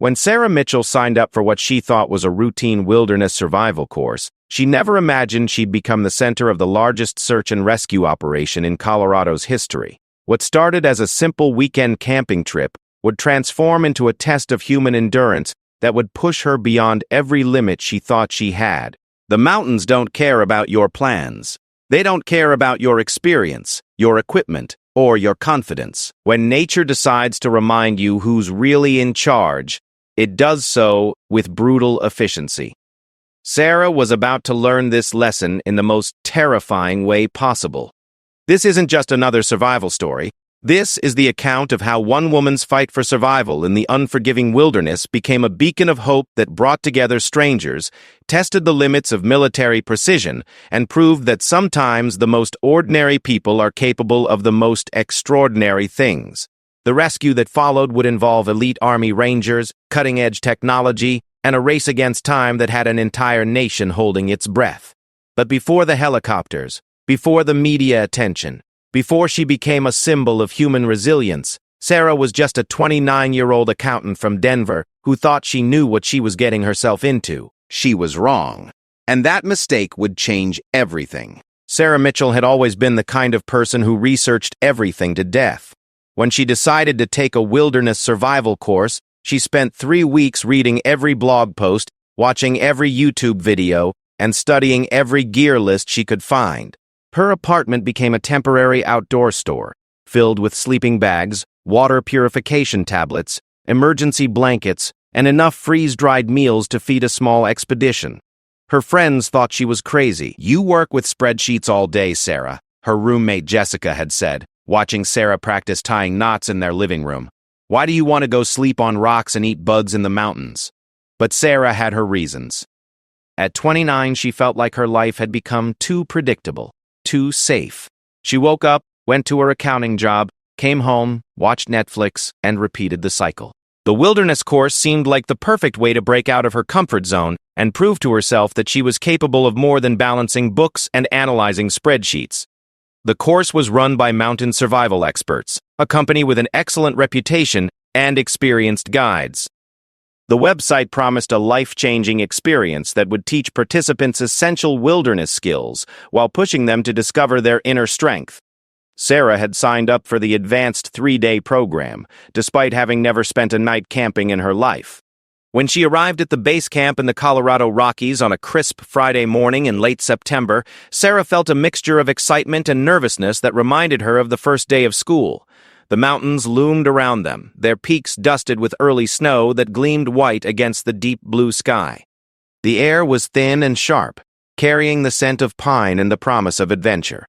When Sarah Mitchell signed up for what she thought was a routine wilderness survival course, she never imagined she'd become the center of the largest search and rescue operation in Colorado's history. What started as a simple weekend camping trip would transform into a test of human endurance that would push her beyond every limit she thought she had. The mountains don't care about your plans. They don't care about your experience, your equipment, or your confidence. When nature decides to remind you who's really in charge, it does so with brutal efficiency. Sarah was about to learn this lesson in the most terrifying way possible. This isn't just another survival story. This is the account of how one woman's fight for survival in the unforgiving wilderness became a beacon of hope that brought together strangers, tested the limits of military precision, and proved that sometimes the most ordinary people are capable of the most extraordinary things. The rescue that followed would involve elite Army Rangers, cutting-edge technology, and a race against time that had an entire nation holding its breath. But before the helicopters, before the media attention, before she became a symbol of human resilience, Sarah was just a 29-year-old accountant from Denver who thought she knew what she was getting herself into. She was wrong. And that mistake would change everything. Sarah Mitchell had always been the kind of person who researched everything to death. When she decided to take a wilderness survival course, she spent 3 weeks reading every blog post, watching every YouTube video, and studying every gear list she could find. Her apartment became a temporary outdoor store, filled with sleeping bags, water purification tablets, emergency blankets, and enough freeze-dried meals to feed a small expedition. Her friends thought she was crazy. "You work with spreadsheets all day, Sarah," her roommate Jessica had said, watching Sarah practice tying knots in their living room. "Why do you want to go sleep on rocks and eat bugs in the mountains?" But Sarah had her reasons. At 29, she felt like her life had become too predictable, too safe. She woke up, went to her accounting job, came home, watched Netflix, and repeated the cycle. The wilderness course seemed like the perfect way to break out of her comfort zone and prove to herself that she was capable of more than balancing books and analyzing spreadsheets. The course was run by mountain survival experts, a company with an excellent reputation and experienced guides. The website promised a life-changing experience that would teach participants essential wilderness skills while pushing them to discover their inner strength. Sarah had signed up for the advanced 3-day program, despite having never spent a night camping in her life. When she arrived at the base camp in the Colorado Rockies on a crisp Friday morning in late September, Sarah felt a mixture of excitement and nervousness that reminded her of the first day of school. The mountains loomed around them, their peaks dusted with early snow that gleamed white against the deep blue sky. The air was thin and sharp, carrying the scent of pine and the promise of adventure.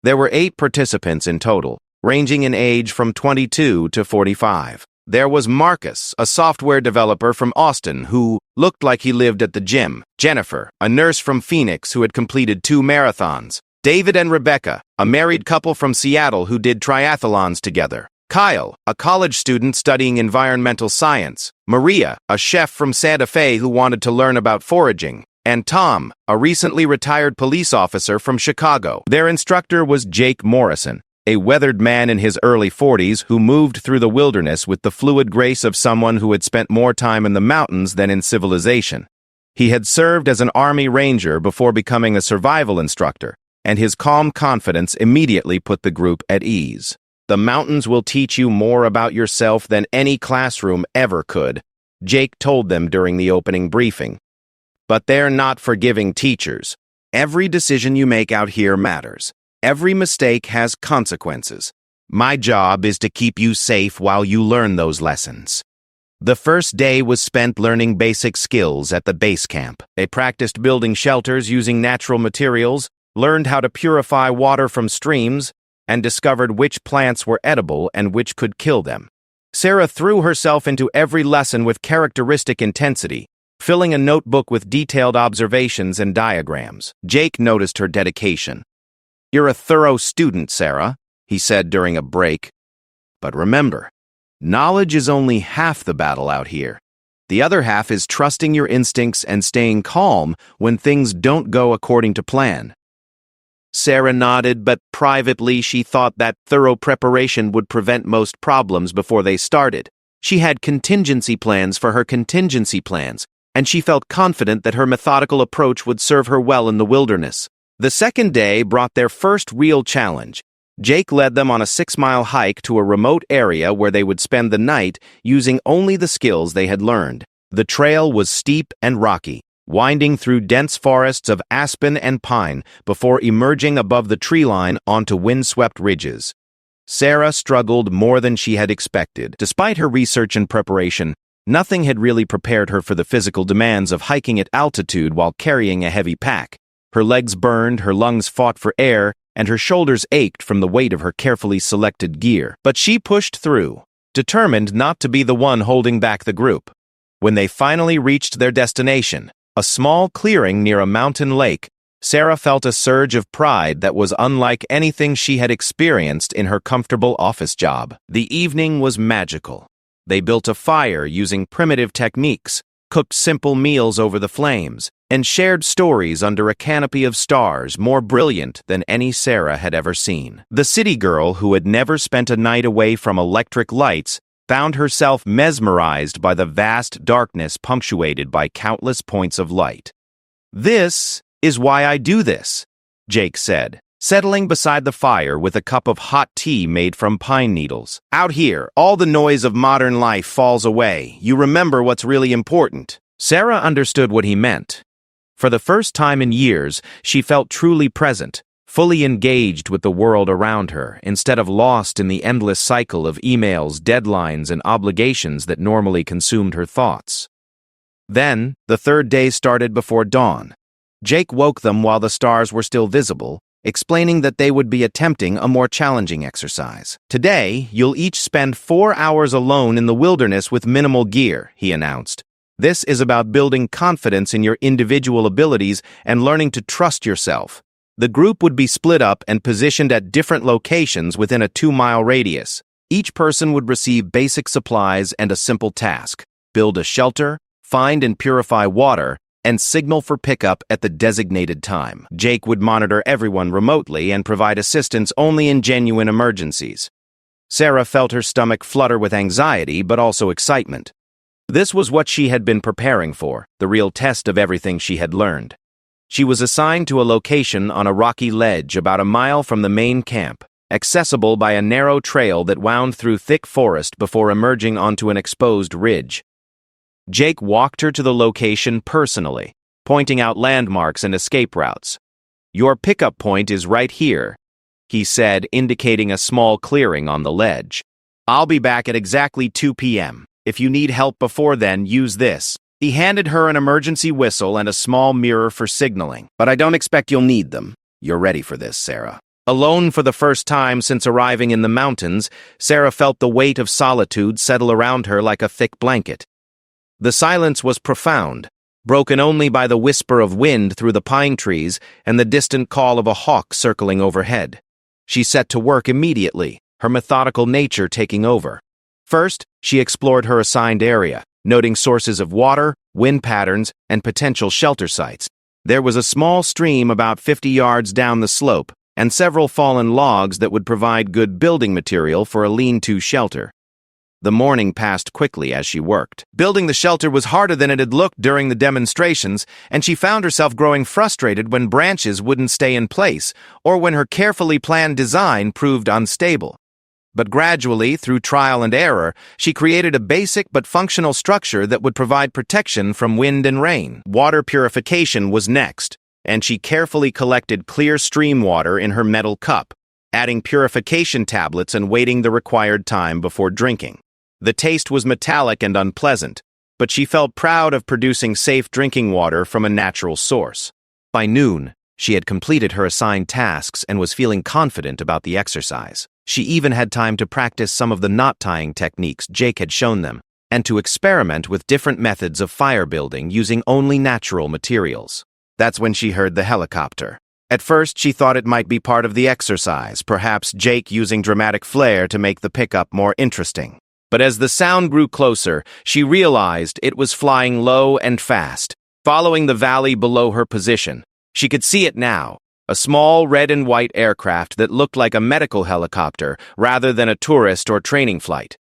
There were 8 participants in total, ranging in age from 22 to 45. There was Marcus, a software developer from Austin who looked like he lived at the gym. Jennifer, a nurse from Phoenix who had completed 2 marathons. David and Rebecca, a married couple from Seattle who did triathlons together. Kyle, a college student studying environmental science. Maria, a chef from Santa Fe who wanted to learn about foraging. And Tom, a recently retired police officer from Chicago. Their instructor was Jake Morrison, a weathered man in his early 40s who moved through the wilderness with the fluid grace of someone who had spent more time in the mountains than in civilization. He had served as an Army Ranger before becoming a survival instructor, and his calm confidence immediately put the group at ease. "The mountains will teach you more about yourself than any classroom ever could," Jake told them during the opening briefing. "But they're not forgiving teachers. Every decision you make out here matters. Every mistake has consequences. My job is to keep you safe while you learn those lessons." The first day was spent learning basic skills at the base camp. They practiced building shelters using natural materials, learned how to purify water from streams, and discovered which plants were edible and which could kill them. Sarah threw herself into every lesson with characteristic intensity, filling a notebook with detailed observations and diagrams. Jake noticed her dedication. "You're a thorough student, Sarah," he said during a break. "But remember, knowledge is only half the battle out here. The other half is trusting your instincts and staying calm when things don't go according to plan." Sarah nodded, but privately she thought that thorough preparation would prevent most problems before they started. She had contingency plans for her contingency plans, and she felt confident that her methodical approach would serve her well in the wilderness. The second day brought their first real challenge. Jake led them on a 6-mile hike to a remote area where they would spend the night using only the skills they had learned. The trail was steep and rocky, winding through dense forests of aspen and pine before emerging above the tree line onto windswept ridges. Sarah struggled more than she had expected. Despite her research and preparation, nothing had really prepared her for the physical demands of hiking at altitude while carrying a heavy pack. Her legs burned, her lungs fought for air, and her shoulders ached from the weight of her carefully selected gear. But she pushed through, determined not to be the one holding back the group. When they finally reached their destination, a small clearing near a mountain lake, Sarah felt a surge of pride that was unlike anything she had experienced in her comfortable office job. The evening was magical. They built a fire using primitive techniques, cooked simple meals over the flames, and shared stories under a canopy of stars more brilliant than any Sarah had ever seen. The city girl, who had never spent a night away from electric lights, found herself mesmerized by the vast darkness punctuated by countless points of light. "This is why I do this," Jake said, settling beside the fire with a cup of hot tea made from pine needles. "Out here, all the noise of modern life falls away. You remember what's really important." Sarah understood what he meant. For the first time in years, she felt truly present, fully engaged with the world around her, instead of lost in the endless cycle of emails, deadlines, and obligations that normally consumed her thoughts. Then, the third day started before dawn. Jake woke them while the stars were still visible, explaining that they would be attempting a more challenging exercise. "Today, you'll each spend 4 hours alone in the wilderness with minimal gear," he announced. "This is about building confidence in your individual abilities and learning to trust yourself." The group would be split up and positioned at different locations within a 2-mile radius. Each person would receive basic supplies and a simple task: build a shelter, find and purify water, and signal for pickup at the designated time. Jake would monitor everyone remotely and provide assistance only in genuine emergencies. Sarah felt her stomach flutter with anxiety but also excitement. This was what she had been preparing for, the real test of everything she had learned. She was assigned to a location on a rocky ledge about a mile from the main camp, accessible by a narrow trail that wound through thick forest before emerging onto an exposed ridge. Jake walked her to the location personally, pointing out landmarks and escape routes. "Your pickup point is right here," he said, indicating a small clearing on the ledge. "I'll be back at exactly 2 p.m. If you need help before then, use this." He handed her an emergency whistle and a small mirror for signaling. "But I don't expect you'll need them. You're ready for this, Sarah." Alone for the first time since arriving in the mountains, Sarah felt the weight of solitude settle around her like a thick blanket. The silence was profound, broken only by the whisper of wind through the pine trees and the distant call of a hawk circling overhead. She set to work immediately, her methodical nature taking over. First, she explored her assigned area, noting sources of water, wind patterns, and potential shelter sites. There was a small stream about 50 yards down the slope, and several fallen logs that would provide good building material for a lean-to shelter. The morning passed quickly as she worked. Building the shelter was harder than it had looked during the demonstrations, and she found herself growing frustrated when branches wouldn't stay in place, or when her carefully planned design proved unstable. But gradually, through trial and error, she created a basic but functional structure that would provide protection from wind and rain. Water purification was next, and she carefully collected clear stream water in her metal cup, adding purification tablets and waiting the required time before drinking. The taste was metallic and unpleasant, but she felt proud of producing safe drinking water from a natural source. By noon, she had completed her assigned tasks and was feeling confident about the exercise. She even had time to practice some of the knot-tying techniques Jake had shown them, and to experiment with different methods of fire building using only natural materials. That's when she heard the helicopter. At first, she thought it might be part of the exercise, perhaps Jake using dramatic flair to make the pickup more interesting. But as the sound grew closer, she realized it was flying low and fast, following the valley below her position. She could see it now. A small red and white aircraft that looked like a medical helicopter rather than a tourist or training flight.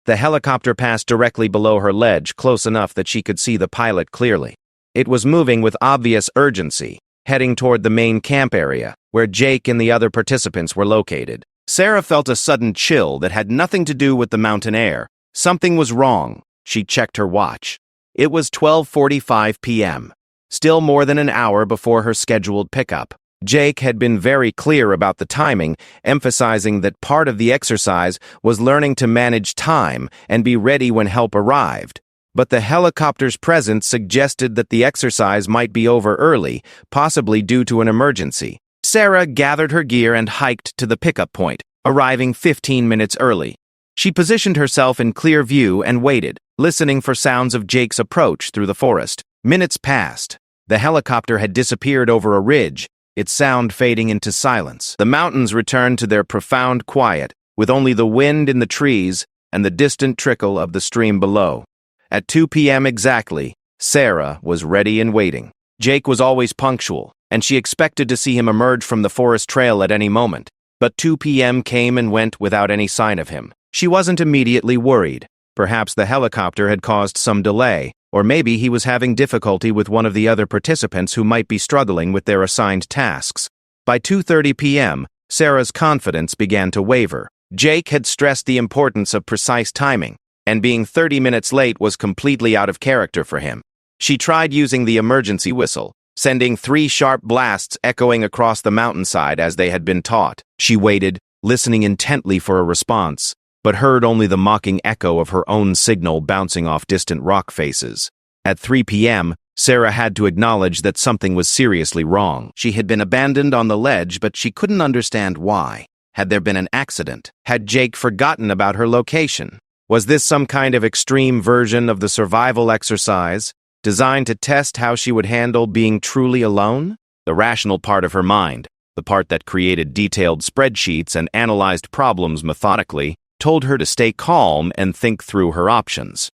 The helicopter passed directly below her ledge, close enough that she could see the pilot clearly. It was moving with obvious urgency, heading toward the main camp area, where Jake and the other participants were located. Sarah felt a sudden chill that had nothing to do with the mountain air. Something was wrong. She checked her watch. It was 12:45 p.m., still more than an hour before her scheduled pickup. Jake had been very clear about the timing, emphasizing that part of the exercise was learning to manage time and be ready when help arrived. But the helicopter's presence suggested that the exercise might be over early, possibly due to an emergency. Sarah gathered her gear and hiked to the pickup point, arriving 15 minutes early. She positioned herself in clear view and waited, listening for sounds of Jake's approach through the forest. Minutes passed. The helicopter had disappeared over a ridge, its sound fading into silence. The mountains returned to their profound quiet, with only the wind in the trees and the distant trickle of the stream below. At 2 p.m. exactly, Sarah was ready and waiting. Jake was always punctual, and she expected to see him emerge from the forest trail at any moment. But 2 p.m. came and went without any sign of him. She wasn't immediately worried. Perhaps the helicopter had caused some delay, or maybe he was having difficulty with one of the other participants who might be struggling with their assigned tasks. By 2:30 p.m., Sarah's confidence began to waver. Jake had stressed the importance of precise timing, and being 30 minutes late was completely out of character for him. She tried using the emergency whistle, sending 3 sharp blasts echoing across the mountainside as they had been taught. She waited, listening intently for a response, but heard only the mocking echo of her own signal bouncing off distant rock faces. At 3 p.m., Sarah had to acknowledge that something was seriously wrong. She had been abandoned on the ledge, but she couldn't understand why. Had there been an accident? Had Jake forgotten about her location? Was this some kind of extreme version of the survival exercise, designed to test how she would handle being truly alone? The rational part of her mind, the part that created detailed spreadsheets and analyzed problems methodically, told her to stay calm and think through her options.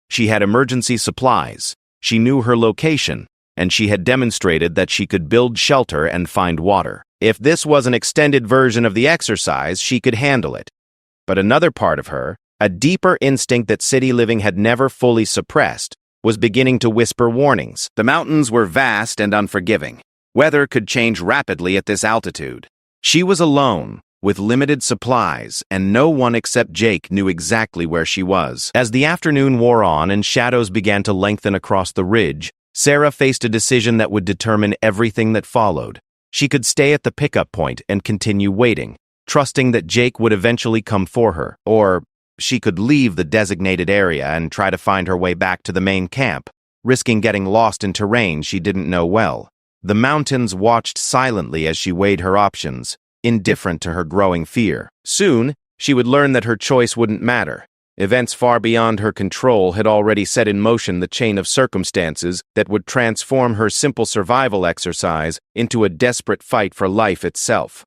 She had emergency supplies, she knew her location, and she had demonstrated that she could build shelter and find water. If this was an extended version of the exercise, she could handle it. But another part of her, a deeper instinct that city living had never fully suppressed, was beginning to whisper warnings. The mountains were vast and unforgiving. Weather could change rapidly at this altitude. She was alone, with limited supplies, and no one except Jake knew exactly where she was. As the afternoon wore on and shadows began to lengthen across the ridge, Sarah faced a decision that would determine everything that followed. She could stay at the pickup point and continue waiting, trusting that Jake would eventually come for her, or she could leave the designated area and try to find her way back to the main camp, risking getting lost in terrain she didn't know well. The mountains watched silently as she weighed her options, indifferent to her growing fear. Soon, she would learn that her choice wouldn't matter. Events far beyond her control had already set in motion the chain of circumstances that would transform her simple survival exercise into a desperate fight for life itself.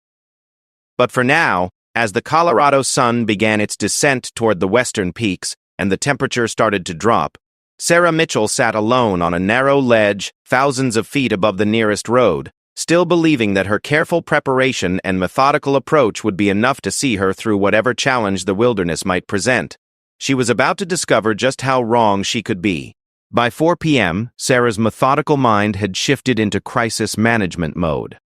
But for now, as the Colorado sun began its descent toward the western peaks and the temperature started to drop, Sarah Mitchell sat alone on a narrow ledge thousands of feet above the nearest road, still believing that her careful preparation and methodical approach would be enough to see her through whatever challenge the wilderness might present. She was about to discover just how wrong she could be. By 4 p.m., Sarah's methodical mind had shifted into crisis management mode.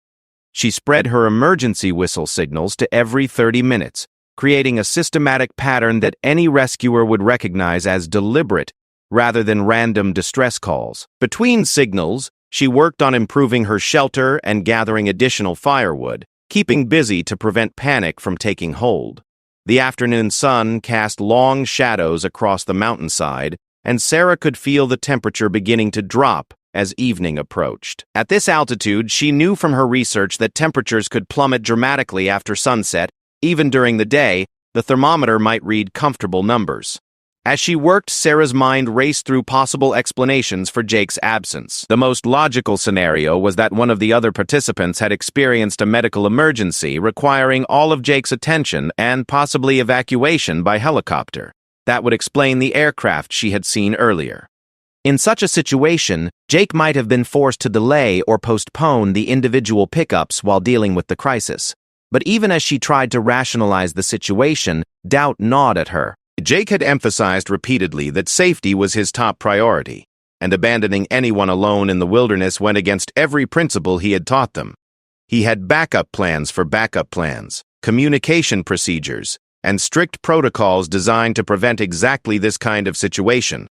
She spread her emergency whistle signals to every 30 minutes, creating a systematic pattern that any rescuer would recognize as deliberate rather than random distress calls. Between signals, she worked on improving her shelter and gathering additional firewood, keeping busy to prevent panic from taking hold. The afternoon sun cast long shadows across the mountainside, and Sarah could feel the temperature beginning to drop as evening approached. At this altitude, she knew from her research that temperatures could plummet dramatically after sunset. Even during the day, the thermometer might read comfortable numbers. As she worked, Sarah's mind raced through possible explanations for Jake's absence. The most logical scenario was that one of the other participants had experienced a medical emergency requiring all of Jake's attention and possibly evacuation by helicopter. That would explain the aircraft she had seen earlier. In such a situation, Jake might have been forced to delay or postpone the individual pickups while dealing with the crisis. But even as she tried to rationalize the situation, doubt gnawed at her. Jake had emphasized repeatedly that safety was his top priority, and abandoning anyone alone in the wilderness went against every principle he had taught them. He had backup plans for backup plans, communication procedures, and strict protocols designed to prevent exactly this kind of situation.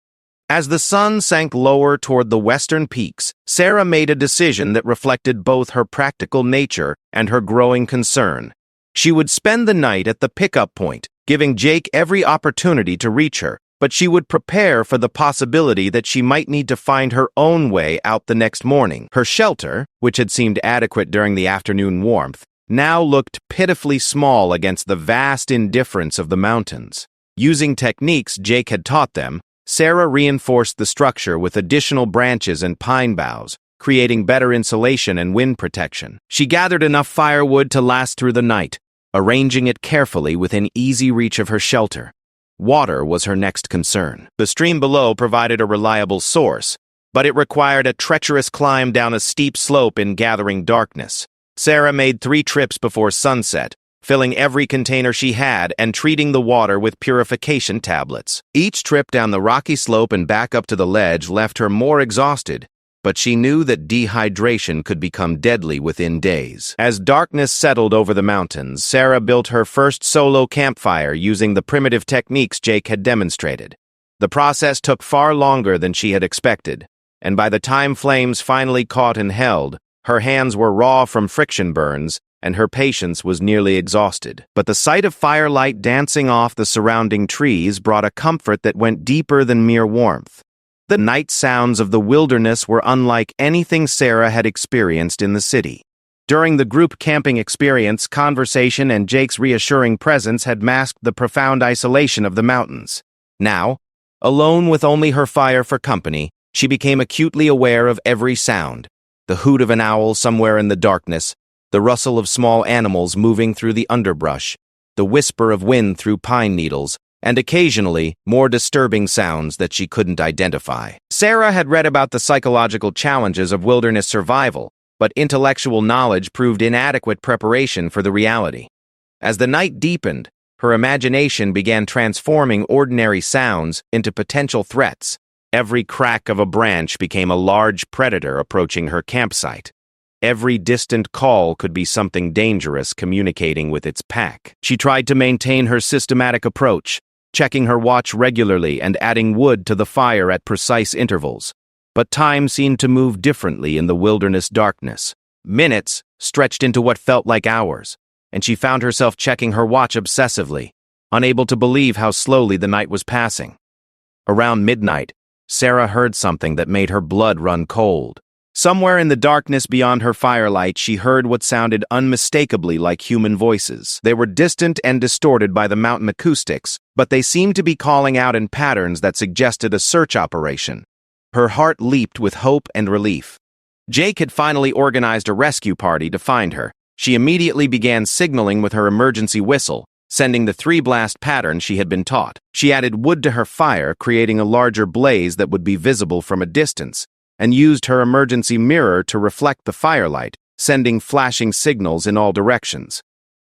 As the sun sank lower toward the western peaks, Sarah made a decision that reflected both her practical nature and her growing concern. She would spend the night at the pickup point, giving Jake every opportunity to reach her, but she would prepare for the possibility that she might need to find her own way out the next morning. Her shelter, which had seemed adequate during the afternoon warmth, now looked pitifully small against the vast indifference of the mountains. Using techniques Jake had taught them, Sarah reinforced the structure with additional branches and pine boughs, creating better insulation and wind protection. She gathered enough firewood to last through the night, arranging it carefully within easy reach of her shelter. Water was her next concern. The stream below provided a reliable source, but it required a treacherous climb down a steep slope in gathering darkness. Sarah made 3 trips before sunset, filling every container she had and treating the water with purification tablets. Each trip down the rocky slope and back up to the ledge left her more exhausted, but she knew that dehydration could become deadly within days. As darkness settled over the mountains, Sarah built her first solo campfire using the primitive techniques Jake had demonstrated. The process took far longer than she had expected, and by the time flames finally caught and held, her hands were raw from friction burns, and her patience was nearly exhausted. But the sight of firelight dancing off the surrounding trees brought a comfort that went deeper than mere warmth. The night sounds of the wilderness were unlike anything Sarah had experienced in the city. During the group camping experience, conversation and Jake's reassuring presence had masked the profound isolation of the mountains. Now, alone with only her fire for company, she became acutely aware of every sound: the hoot of an owl somewhere in the darkness, the rustle of small animals moving through the underbrush, the whisper of wind through pine needles, and occasionally more disturbing sounds that she couldn't identify. Sarah had read about the psychological challenges of wilderness survival, but intellectual knowledge proved inadequate preparation for the reality. As the night deepened, her imagination began transforming ordinary sounds into potential threats. Every crack of a branch became a large predator approaching her campsite. Every distant call could be something dangerous communicating with its pack. She tried to maintain her systematic approach, checking her watch regularly and adding wood to the fire at precise intervals. But time seemed to move differently in the wilderness darkness. Minutes stretched into what felt like hours, and she found herself checking her watch obsessively, unable to believe how slowly the night was passing. Around midnight, Sarah heard something that made her blood run cold. Somewhere in the darkness beyond her firelight, she heard what sounded unmistakably like human voices. They were distant and distorted by the mountain acoustics, but they seemed to be calling out in patterns that suggested a search operation. Her heart leaped with hope and relief. Jake had finally organized a rescue party to find her. She immediately began signaling with her emergency whistle, sending the 3-blast pattern she had been taught. She added wood to her fire, creating a larger blaze that would be visible from a distance, and used her emergency mirror to reflect the firelight, sending flashing signals in all directions.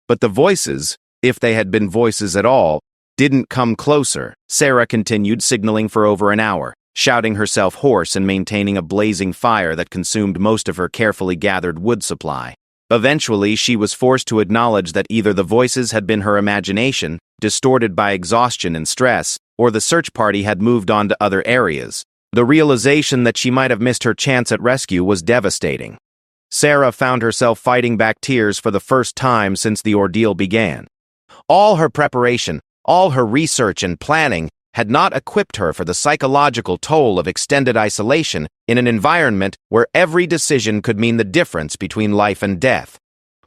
But the voices, if they had been voices at all, didn't come closer. Sarah continued signaling for over an hour, shouting herself hoarse and maintaining a blazing fire that consumed most of her carefully gathered wood supply. Eventually, she was forced to acknowledge that either the voices had been her imagination, distorted by exhaustion and stress, or the search party had moved on to other areas. The realization that she might have missed her chance at rescue was devastating. Sarah found herself fighting back tears for the first time since the ordeal began. All her preparation, all her research and planning had not equipped her for the psychological toll of extended isolation in an environment where every decision could mean the difference between life and death.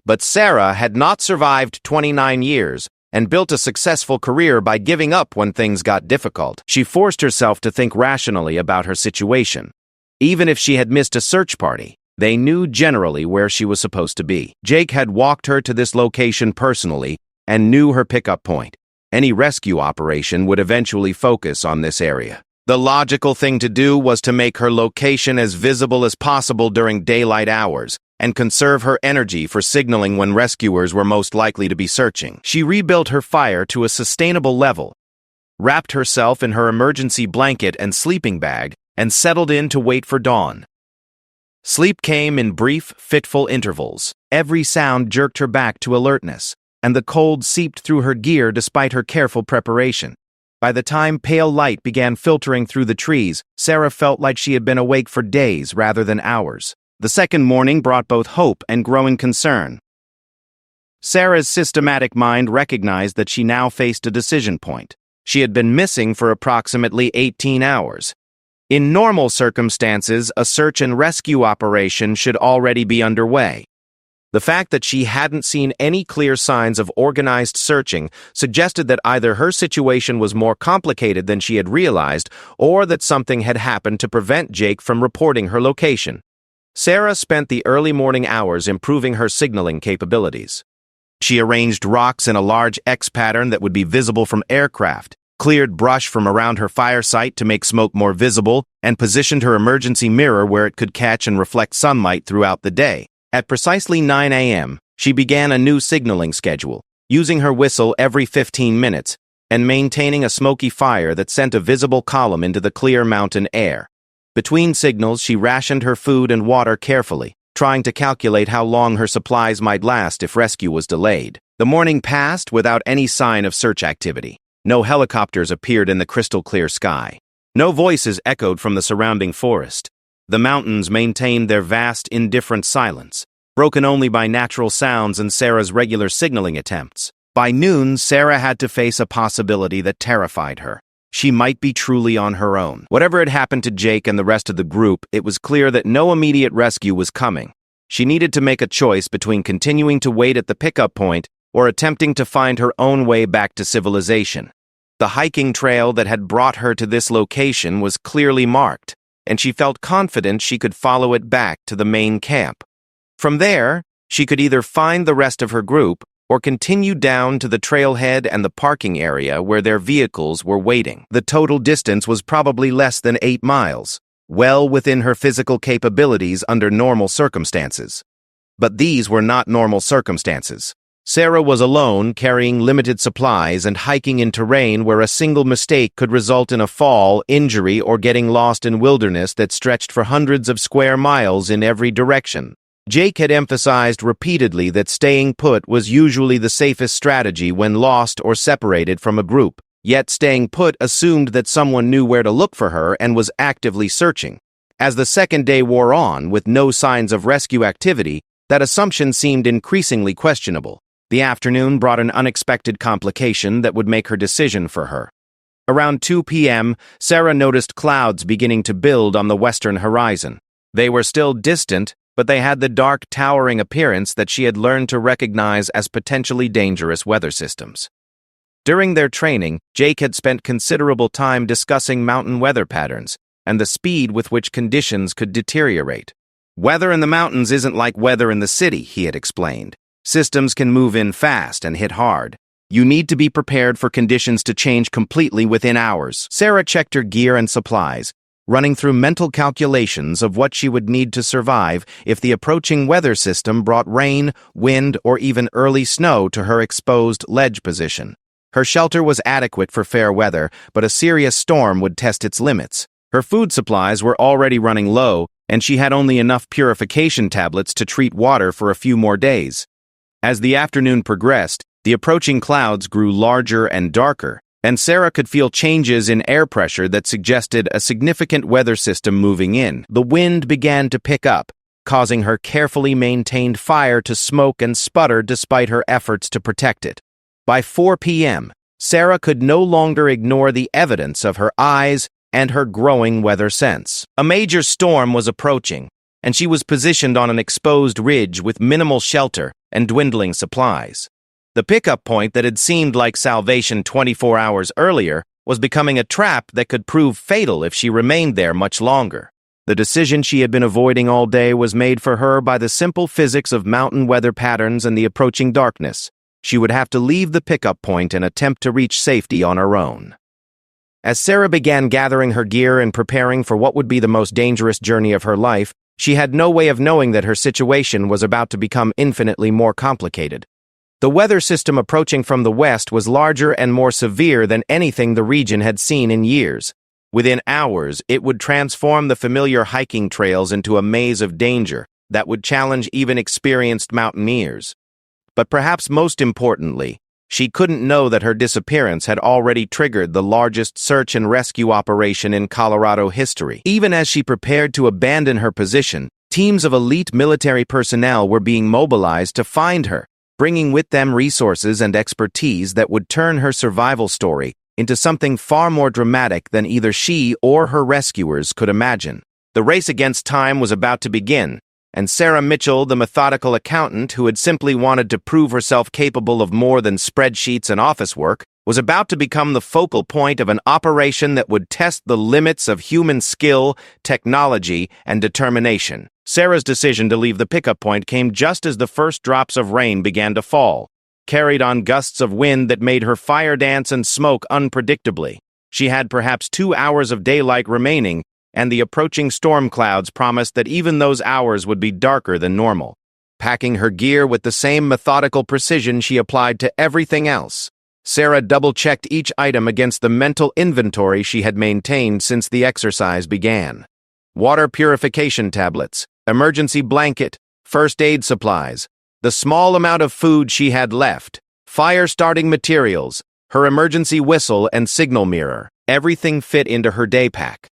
But Sarah had not survived 29 years and built a successful career by giving up when things got difficult. She forced herself to think rationally about her situation. Even if she had missed a search party, they knew generally where she was supposed to be. Jake had walked her to this location personally and knew her pickup point. Any rescue operation would eventually focus on this area. The logical thing to do was to make her location as visible as possible during daylight hours, and conserve her energy for signaling when rescuers were most likely to be searching. She rebuilt her fire to a sustainable level, wrapped herself in her emergency blanket and sleeping bag, and settled in to wait for dawn. Sleep came in brief, fitful intervals. Every sound jerked her back to alertness, and the cold seeped through her gear despite her careful preparation. By the time pale light began filtering through the trees, Sarah felt like she had been awake for days rather than hours. The second morning brought both hope and growing concern. Sarah's systematic mind recognized that she now faced a decision point. She had been missing for approximately 18 hours. In normal circumstances, a search and rescue operation should already be underway. The fact that she hadn't seen any clear signs of organized searching suggested that either her situation was more complicated than she had realized, or that something had happened to prevent Jake from reporting her location. Sarah spent the early morning hours improving her signaling capabilities. She arranged rocks in a large X pattern that would be visible from aircraft, cleared brush from around her fire site to make smoke more visible, and positioned her emergency mirror where it could catch and reflect sunlight throughout the day. At precisely 9 a.m., she began a new signaling schedule, using her whistle every 15 minutes and maintaining a smoky fire that sent a visible column into the clear mountain air. Between signals, she rationed her food and water carefully, trying to calculate how long her supplies might last if rescue was delayed. The morning passed without any sign of search activity. No helicopters appeared in the crystal-clear sky. No voices echoed from the surrounding forest. The mountains maintained their vast, indifferent silence, broken only by natural sounds and Sarah's regular signaling attempts. By noon, Sarah had to face a possibility that terrified her. She might be truly on her own. Whatever had happened to Jake and the rest of the group, it was clear that no immediate rescue was coming. She needed to make a choice between continuing to wait at the pickup point or attempting to find her own way back to civilization. The hiking trail that had brought her to this location was clearly marked, and she felt confident she could follow it back to the main camp. From there, she could either find the rest of her group or continue down to the trailhead and the parking area where their vehicles were waiting. The total distance was probably less than 8 miles, well within her physical capabilities under normal circumstances. But these were not normal circumstances. Sarah was alone, carrying limited supplies and hiking in terrain where a single mistake could result in a fall, injury, or getting lost in wilderness that stretched for hundreds of square miles in every direction. Jake had emphasized repeatedly that staying put was usually the safest strategy when lost or separated from a group, yet staying put assumed that someone knew where to look for her and was actively searching. As the second day wore on, with no signs of rescue activity, that assumption seemed increasingly questionable. The afternoon brought an unexpected complication that would make her decision for her. Around 2 p.m., Sarah noticed clouds beginning to build on the western horizon. They were still distant, but they had the dark, towering appearance that she had learned to recognize as potentially dangerous weather systems. During their training, Jake had spent considerable time discussing mountain weather patterns and the speed with which conditions could deteriorate. "Weather in the mountains isn't like weather in the city," he had explained. "Systems can move in fast and hit hard. You need to be prepared for conditions to change completely within hours." Sarah checked her gear and supplies, running through mental calculations of what she would need to survive if the approaching weather system brought rain, wind, or even early snow to her exposed ledge position. Her shelter was adequate for fair weather, but a serious storm would test its limits. Her food supplies were already running low, and she had only enough purification tablets to treat water for a few more days. As the afternoon progressed, the approaching clouds grew larger and darker, and Sarah could feel changes in air pressure that suggested a significant weather system moving in. The wind began to pick up, causing her carefully maintained fire to smoke and sputter despite her efforts to protect it. By 4 p.m., Sarah could no longer ignore the evidence of her eyes and her growing weather sense. A major storm was approaching, and she was positioned on an exposed ridge with minimal shelter and dwindling supplies. The pickup point that had seemed like salvation 24 hours earlier was becoming a trap that could prove fatal if she remained there much longer. The decision she had been avoiding all day was made for her by the simple physics of mountain weather patterns and the approaching darkness. She would have to leave the pickup point and attempt to reach safety on her own. As Sarah began gathering her gear and preparing for what would be the most dangerous journey of her life, she had no way of knowing that her situation was about to become infinitely more complicated. The weather system approaching from the west was larger and more severe than anything the region had seen in years. Within hours, it would transform the familiar hiking trails into a maze of danger that would challenge even experienced mountaineers. But perhaps most importantly, she couldn't know that her disappearance had already triggered the largest search and rescue operation in Colorado history. Even as she prepared to abandon her position, teams of elite military personnel were being mobilized to find her, bringing with them resources and expertise that would turn her survival story into something far more dramatic than either she or her rescuers could imagine. The race against time was about to begin, and Sarah Mitchell, the methodical accountant who had simply wanted to prove herself capable of more than spreadsheets and office work, was about to become the focal point of an operation that would test the limits of human skill, technology, and determination. Sarah's decision to leave the pickup point came just as the first drops of rain began to fall, carried on gusts of wind that made her fire dance and smoke unpredictably. She had perhaps 2 hours of daylight remaining, and the approaching storm clouds promised that even those hours would be darker than normal. Packing her gear with the same methodical precision she applied to everything else, Sarah double-checked each item against the mental inventory she had maintained since the exercise began. Water purification tablets, emergency blanket, first aid supplies, the small amount of food she had left, fire-starting materials, her emergency whistle and signal mirror. Everything fit into her day pack.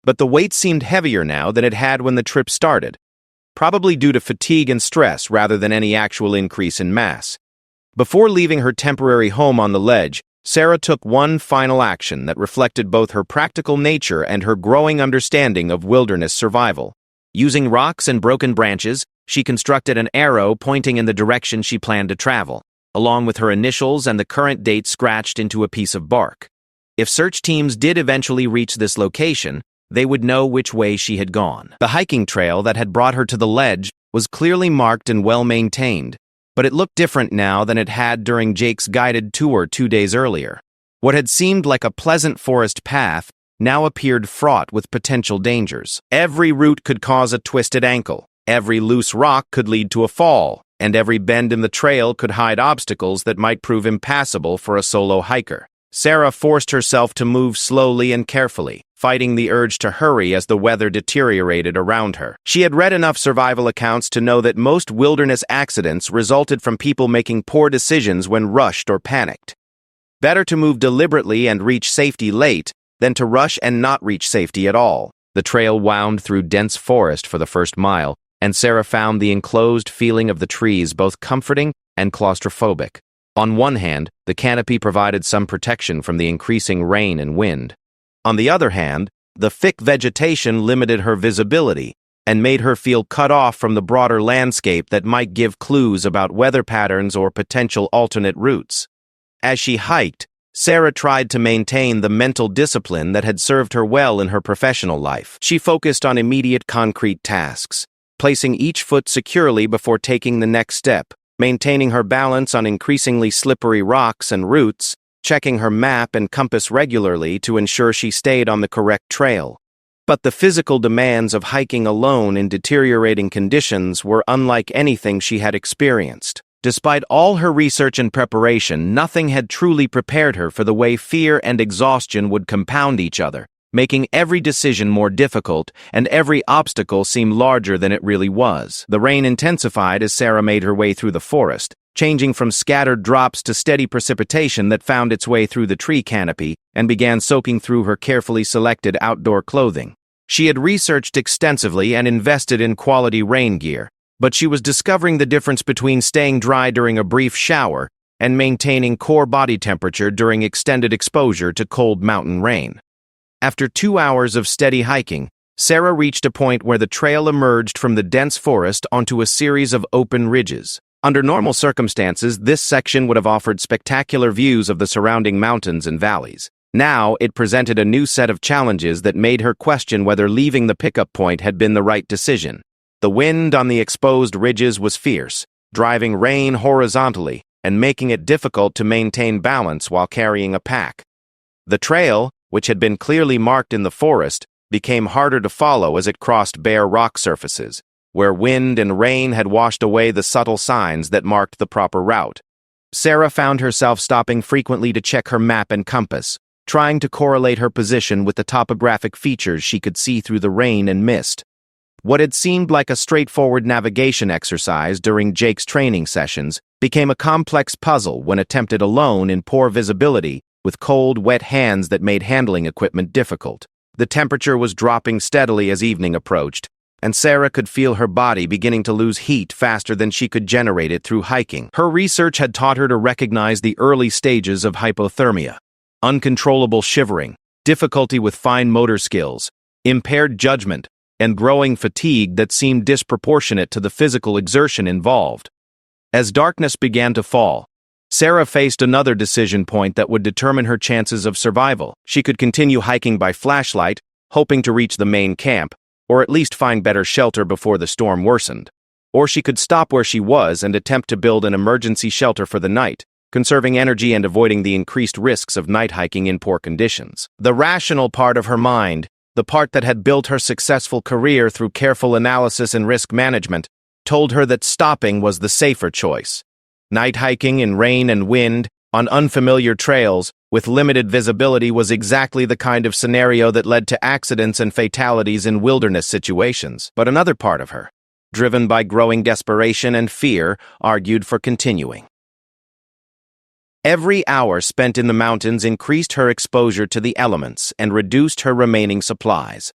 But the weight seemed heavier now than it had when the trip started, probably due to fatigue and stress rather than any actual increase in mass. Before leaving her temporary home on the ledge, Sarah took one final action that reflected both her practical nature and her growing understanding of wilderness survival. Using rocks and broken branches, she constructed an arrow pointing in the direction she planned to travel, along with her initials and the current date scratched into a piece of bark. If search teams did eventually reach this location, they would know which way she had gone. The hiking trail that had brought her to the ledge was clearly marked and well-maintained, but it looked different now than it had during Jake's guided tour 2 days earlier. What had seemed like a pleasant forest path now appeared fraught with potential dangers. Every root could cause a twisted ankle, every loose rock could lead to a fall, and every bend in the trail could hide obstacles that might prove impassable for a solo hiker. Sarah forced herself to move slowly and carefully, fighting the urge to hurry as the weather deteriorated around her. She had read enough survival accounts to know that most wilderness accidents resulted from people making poor decisions when rushed or panicked. Better to move deliberately and reach safety late than to rush and not reach safety at all. The trail wound through dense forest for the first mile, and Sarah found the enclosed feeling of the trees both comforting and claustrophobic. On one hand, the canopy provided some protection from the increasing rain and wind. On the other hand, the thick vegetation limited her visibility and made her feel cut off from the broader landscape that might give clues about weather patterns or potential alternate routes. As she hiked, Sarah tried to maintain the mental discipline that had served her well in her professional life. She focused on immediate concrete tasks, placing each foot securely before taking the next step, maintaining her balance on increasingly slippery rocks and roots, checking her map and compass regularly to ensure she stayed on the correct trail. But the physical demands of hiking alone in deteriorating conditions were unlike anything she had experienced. Despite all her research and preparation, nothing had truly prepared her for the way fear and exhaustion would compound each other, making every decision more difficult and every obstacle seem larger than it really was. The rain intensified as Sarah made her way through the forest, changing from scattered drops to steady precipitation that found its way through the tree canopy and began soaking through her carefully selected outdoor clothing. She had researched extensively and invested in quality rain gear, but she was discovering the difference between staying dry during a brief shower and maintaining core body temperature during extended exposure to cold mountain rain. After 2 hours of steady hiking, Sarah reached a point where the trail emerged from the dense forest onto a series of open ridges. Under normal circumstances, this section would have offered spectacular views of the surrounding mountains and valleys. Now, it presented a new set of challenges that made her question whether leaving the pickup point had been the right decision. The wind on the exposed ridges was fierce, driving rain horizontally and making it difficult to maintain balance while carrying a pack. The trail, which had been clearly marked in the forest, became harder to follow as it crossed bare rock surfaces, where wind and rain had washed away the subtle signs that marked the proper route. Sarah found herself stopping frequently to check her map and compass, trying to correlate her position with the topographic features she could see through the rain and mist. What had seemed like a straightforward navigation exercise during Jake's training sessions became a complex puzzle when attempted alone in poor visibility with cold, wet hands that made handling equipment difficult. The temperature was dropping steadily as evening approached, and Sarah could feel her body beginning to lose heat faster than she could generate it through hiking. Her research had taught her to recognize the early stages of hypothermia: uncontrollable shivering, difficulty with fine motor skills, impaired judgment, and growing fatigue that seemed disproportionate to the physical exertion involved. As darkness began to fall, Sarah faced another decision point that would determine her chances of survival. She could continue hiking by flashlight, hoping to reach the main camp, or at least find better shelter before the storm worsened. Or she could stop where she was and attempt to build an emergency shelter for the night, conserving energy and avoiding the increased risks of night hiking in poor conditions. The rational part of her mind, the part that had built her successful career through careful analysis and risk management, told her that stopping was the safer choice. Night hiking in rain and wind, on unfamiliar trails, with limited visibility was exactly the kind of scenario that led to accidents and fatalities in wilderness situations. But another part of her, driven by growing desperation and fear, argued for continuing. Every hour spent in the mountains increased her exposure to the elements and reduced her remaining supplies.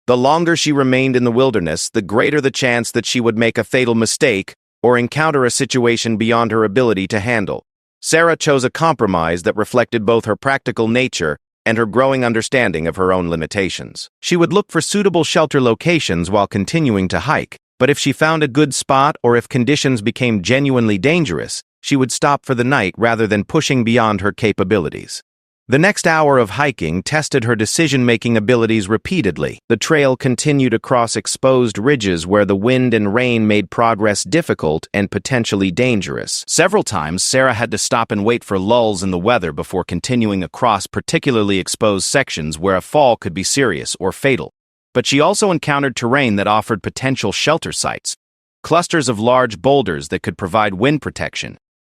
The longer she remained in the wilderness, the greater the chance that she would make a fatal mistake or encounter a situation beyond her ability to handle. Sarah chose a compromise that reflected both her practical nature and her growing understanding of her own limitations. She would look for suitable shelter locations while continuing to hike, but if she found a good spot or if conditions became genuinely dangerous, she would stop for the night rather than pushing beyond her capabilities. The next hour of hiking tested her decision-making abilities repeatedly. The trail continued across exposed ridges where the wind and rain made progress difficult and potentially dangerous. Several times, Sarah had to stop and wait for lulls in the weather before continuing across particularly exposed sections where a fall could be serious or fatal. But she also encountered terrain that offered potential shelter sites, clusters of large boulders that could provide wind protection,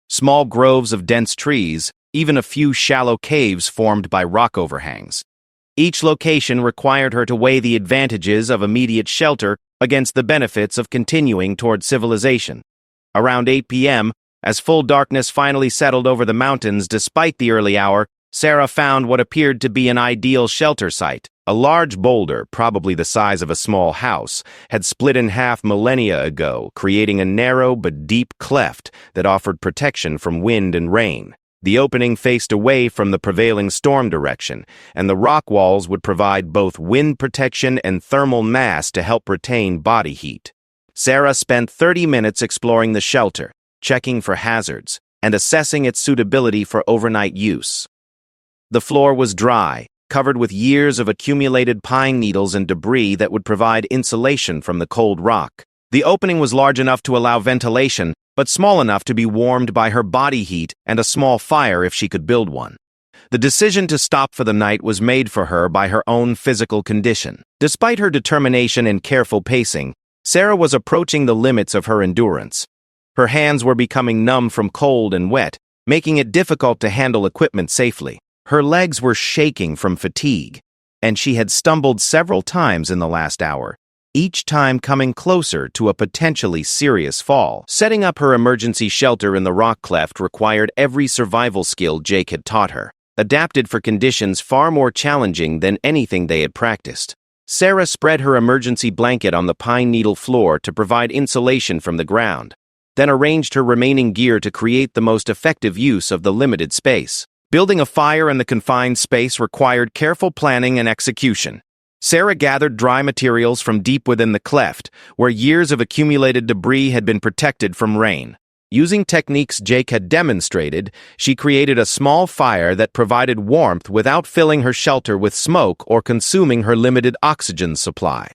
small groves of dense trees, even a few shallow caves formed by rock overhangs. Each location required her to weigh the advantages of immediate shelter against the benefits of continuing toward civilization. Around 8 p.m., as full darkness finally settled over the mountains despite the early hour, Sarah found what appeared to be an ideal shelter site. A large boulder, probably the size of a small house, had split in half millennia ago, creating a narrow but deep cleft that offered protection from wind and rain. The opening faced away from the prevailing storm direction, and the rock walls would provide both wind protection and thermal mass to help retain body heat. Sarah spent 30 minutes exploring the shelter, checking for hazards, and assessing its suitability for overnight use. The floor was dry, covered with years of accumulated pine needles and debris that would provide insulation from the cold rock. The opening was large enough to allow ventilation, but small enough to be warmed by her body heat and a small fire if she could build one. The decision to stop for the night was made for her by her own physical condition. Despite her determination and careful pacing, Sarah was approaching the limits of her endurance. Her hands were becoming numb from cold and wet, making it difficult to handle equipment safely. Her legs were shaking from fatigue, and she had stumbled several times in the last hour, each time coming closer to a potentially serious fall. Setting up her emergency shelter in the rock cleft required every survival skill Jake had taught her, adapted for conditions far more challenging than anything they had practiced. Sarah spread her emergency blanket on the pine needle floor to provide insulation from the ground, then arranged her remaining gear to create the most effective use of the limited space. Building a fire in the confined space required careful planning and execution. Sarah gathered dry materials from deep within the cleft, where years of accumulated debris had been protected from rain. Using techniques Jake had demonstrated, she created a small fire that provided warmth without filling her shelter with smoke or consuming her limited oxygen supply.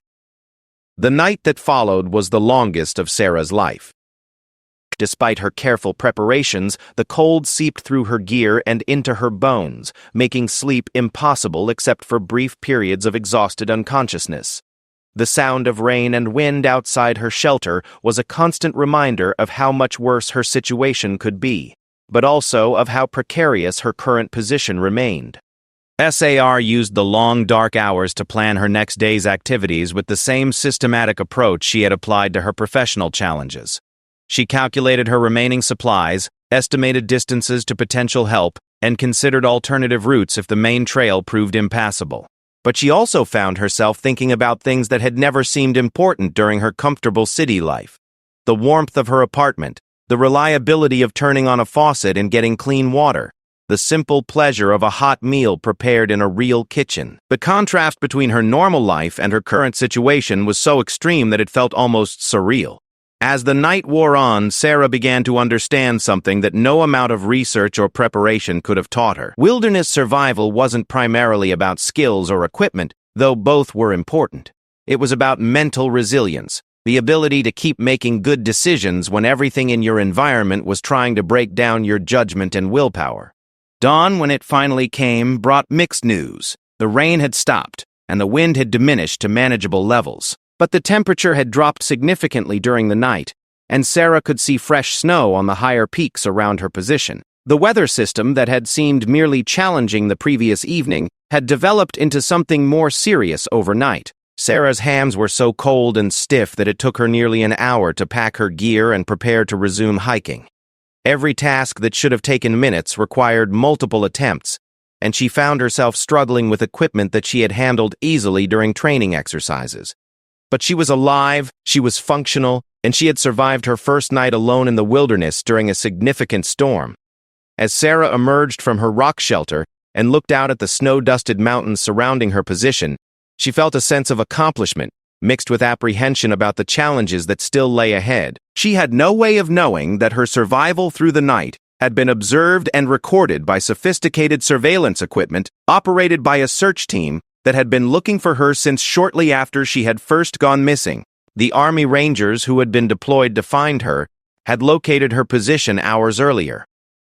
The night that followed was the longest of Sarah's life. Despite her careful preparations, the cold seeped through her gear and into her bones, making sleep impossible except for brief periods of exhausted unconsciousness. The sound of rain and wind outside her shelter was a constant reminder of how much worse her situation could be. but also of how precarious her current position remained. SAR used the long, dark hours to plan her next day's activities with the same systematic approach she had applied to her professional challenges. She calculated her remaining supplies, estimated distances to potential help, and considered alternative routes if the main trail proved impassable. But she also found herself thinking about things that had never seemed important during her comfortable city life. The warmth of her apartment, the reliability of turning on a faucet and getting clean water, the simple pleasure of a hot meal prepared in a real kitchen. The contrast between her normal life and her current situation was so extreme that it felt almost surreal. As the night wore on, Sarah began to understand something that no amount of research or preparation could have taught her. Wilderness survival wasn't primarily about skills or equipment, though both were important. It was about mental resilience, the ability to keep making good decisions when everything in your environment was trying to break down your judgment and willpower. Dawn, when it finally came, brought mixed news. The rain had stopped, and the wind had diminished to manageable levels. But the temperature had dropped significantly during the night, and Sarah could see fresh snow on the higher peaks around her position. The weather system that had seemed merely challenging the previous evening had developed into something more serious overnight. Sarah's hands were so cold and stiff that it took her nearly an hour to pack her gear and prepare to resume hiking. Every task that should have taken minutes required multiple attempts, and she found herself struggling with equipment that she had handled easily during training exercises. But she was alive, she was functional, and she had survived her first night alone in the wilderness during a significant storm. As Sarah emerged from her rock shelter and looked out at the snow-dusted mountains surrounding her position, she felt a sense of accomplishment, mixed with apprehension about the challenges that still lay ahead. She had no way of knowing that her survival through the night had been observed and recorded by sophisticated surveillance equipment operated by a search team that had been looking for her since shortly after she had first gone missing. The Army Rangers who had been deployed to find her had located her position hours earlier,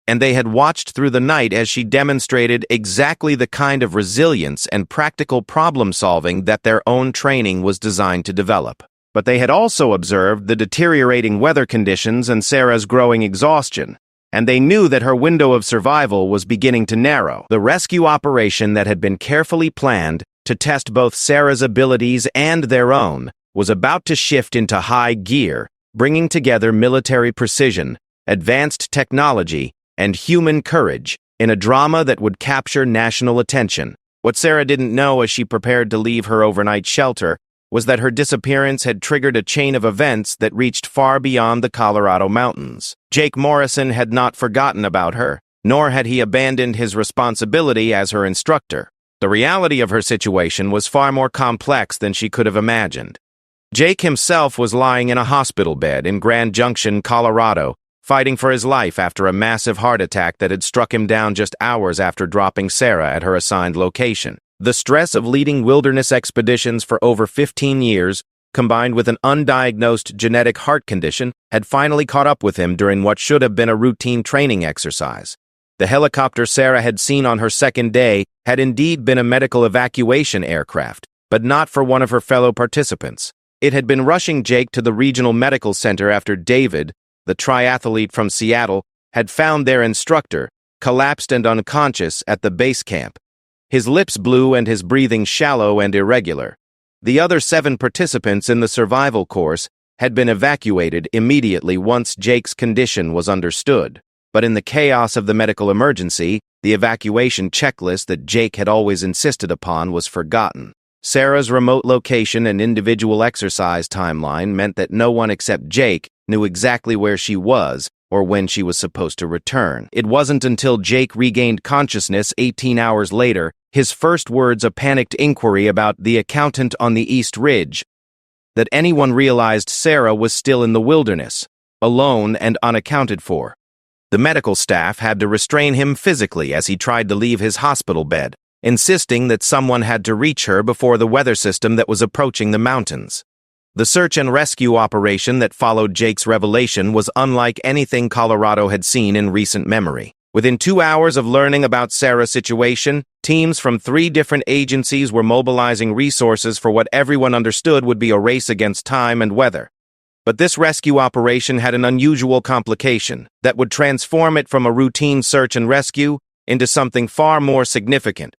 and they had watched through the night as she demonstrated exactly the kind of resilience and practical problem-solving that their own training was designed to develop. But they had also observed the deteriorating weather conditions and Sarah's growing exhaustion, and they knew that her window of survival was beginning to narrow. The rescue operation that had been carefully planned to test both Sarah's abilities and their own was about to shift into high gear, bringing together military precision, advanced technology, and human courage in a drama that would capture national attention. What Sarah didn't know as she prepared to leave her overnight shelter was that her disappearance had triggered a chain of events that reached far beyond the Colorado mountains. Jake Morrison had not forgotten about her, nor had he abandoned his responsibility as her instructor. The reality of her situation was far more complex than she could have imagined. Jake himself was lying in a hospital bed in Grand Junction, Colorado, fighting for his life after a massive heart attack that had struck him down just hours after dropping Sarah at her assigned location. The stress of leading wilderness expeditions for over 15 years, combined with an undiagnosed genetic heart condition, had finally caught up with him during what should have been a routine training exercise. The helicopter Sarah had seen on her second day had indeed been a medical evacuation aircraft, but not for one of her fellow participants. It had been rushing Jake to the regional medical center after David, the triathlete from Seattle, had found their instructor, collapsed and unconscious at the base camp. His lips blue and his breathing shallow and irregular. The other 7 participants in the survival course had been evacuated immediately once Jake's condition was understood. But in the chaos of the medical emergency, the evacuation checklist that Jake had always insisted upon was forgotten. Sarah's remote location and individual exercise timeline meant that no one except Jake knew exactly where she was or when she was supposed to return. It wasn't until Jake regained consciousness 18 hours later, his first words a panicked inquiry about the accountant on the East Ridge, that anyone realized Sarah was still in the wilderness, alone and unaccounted for. The medical staff had to restrain him physically as he tried to leave his hospital bed, insisting that someone had to reach her before the weather system that was approaching the mountains. The search and rescue operation that followed Jake's revelation was unlike anything Colorado had seen in recent memory. Within 2 hours of learning about Sarah's situation, teams from 3 different agencies were mobilizing resources for what everyone understood would be a race against time and weather. But this rescue operation had an unusual complication that would transform it from a routine search and rescue into something far more significant.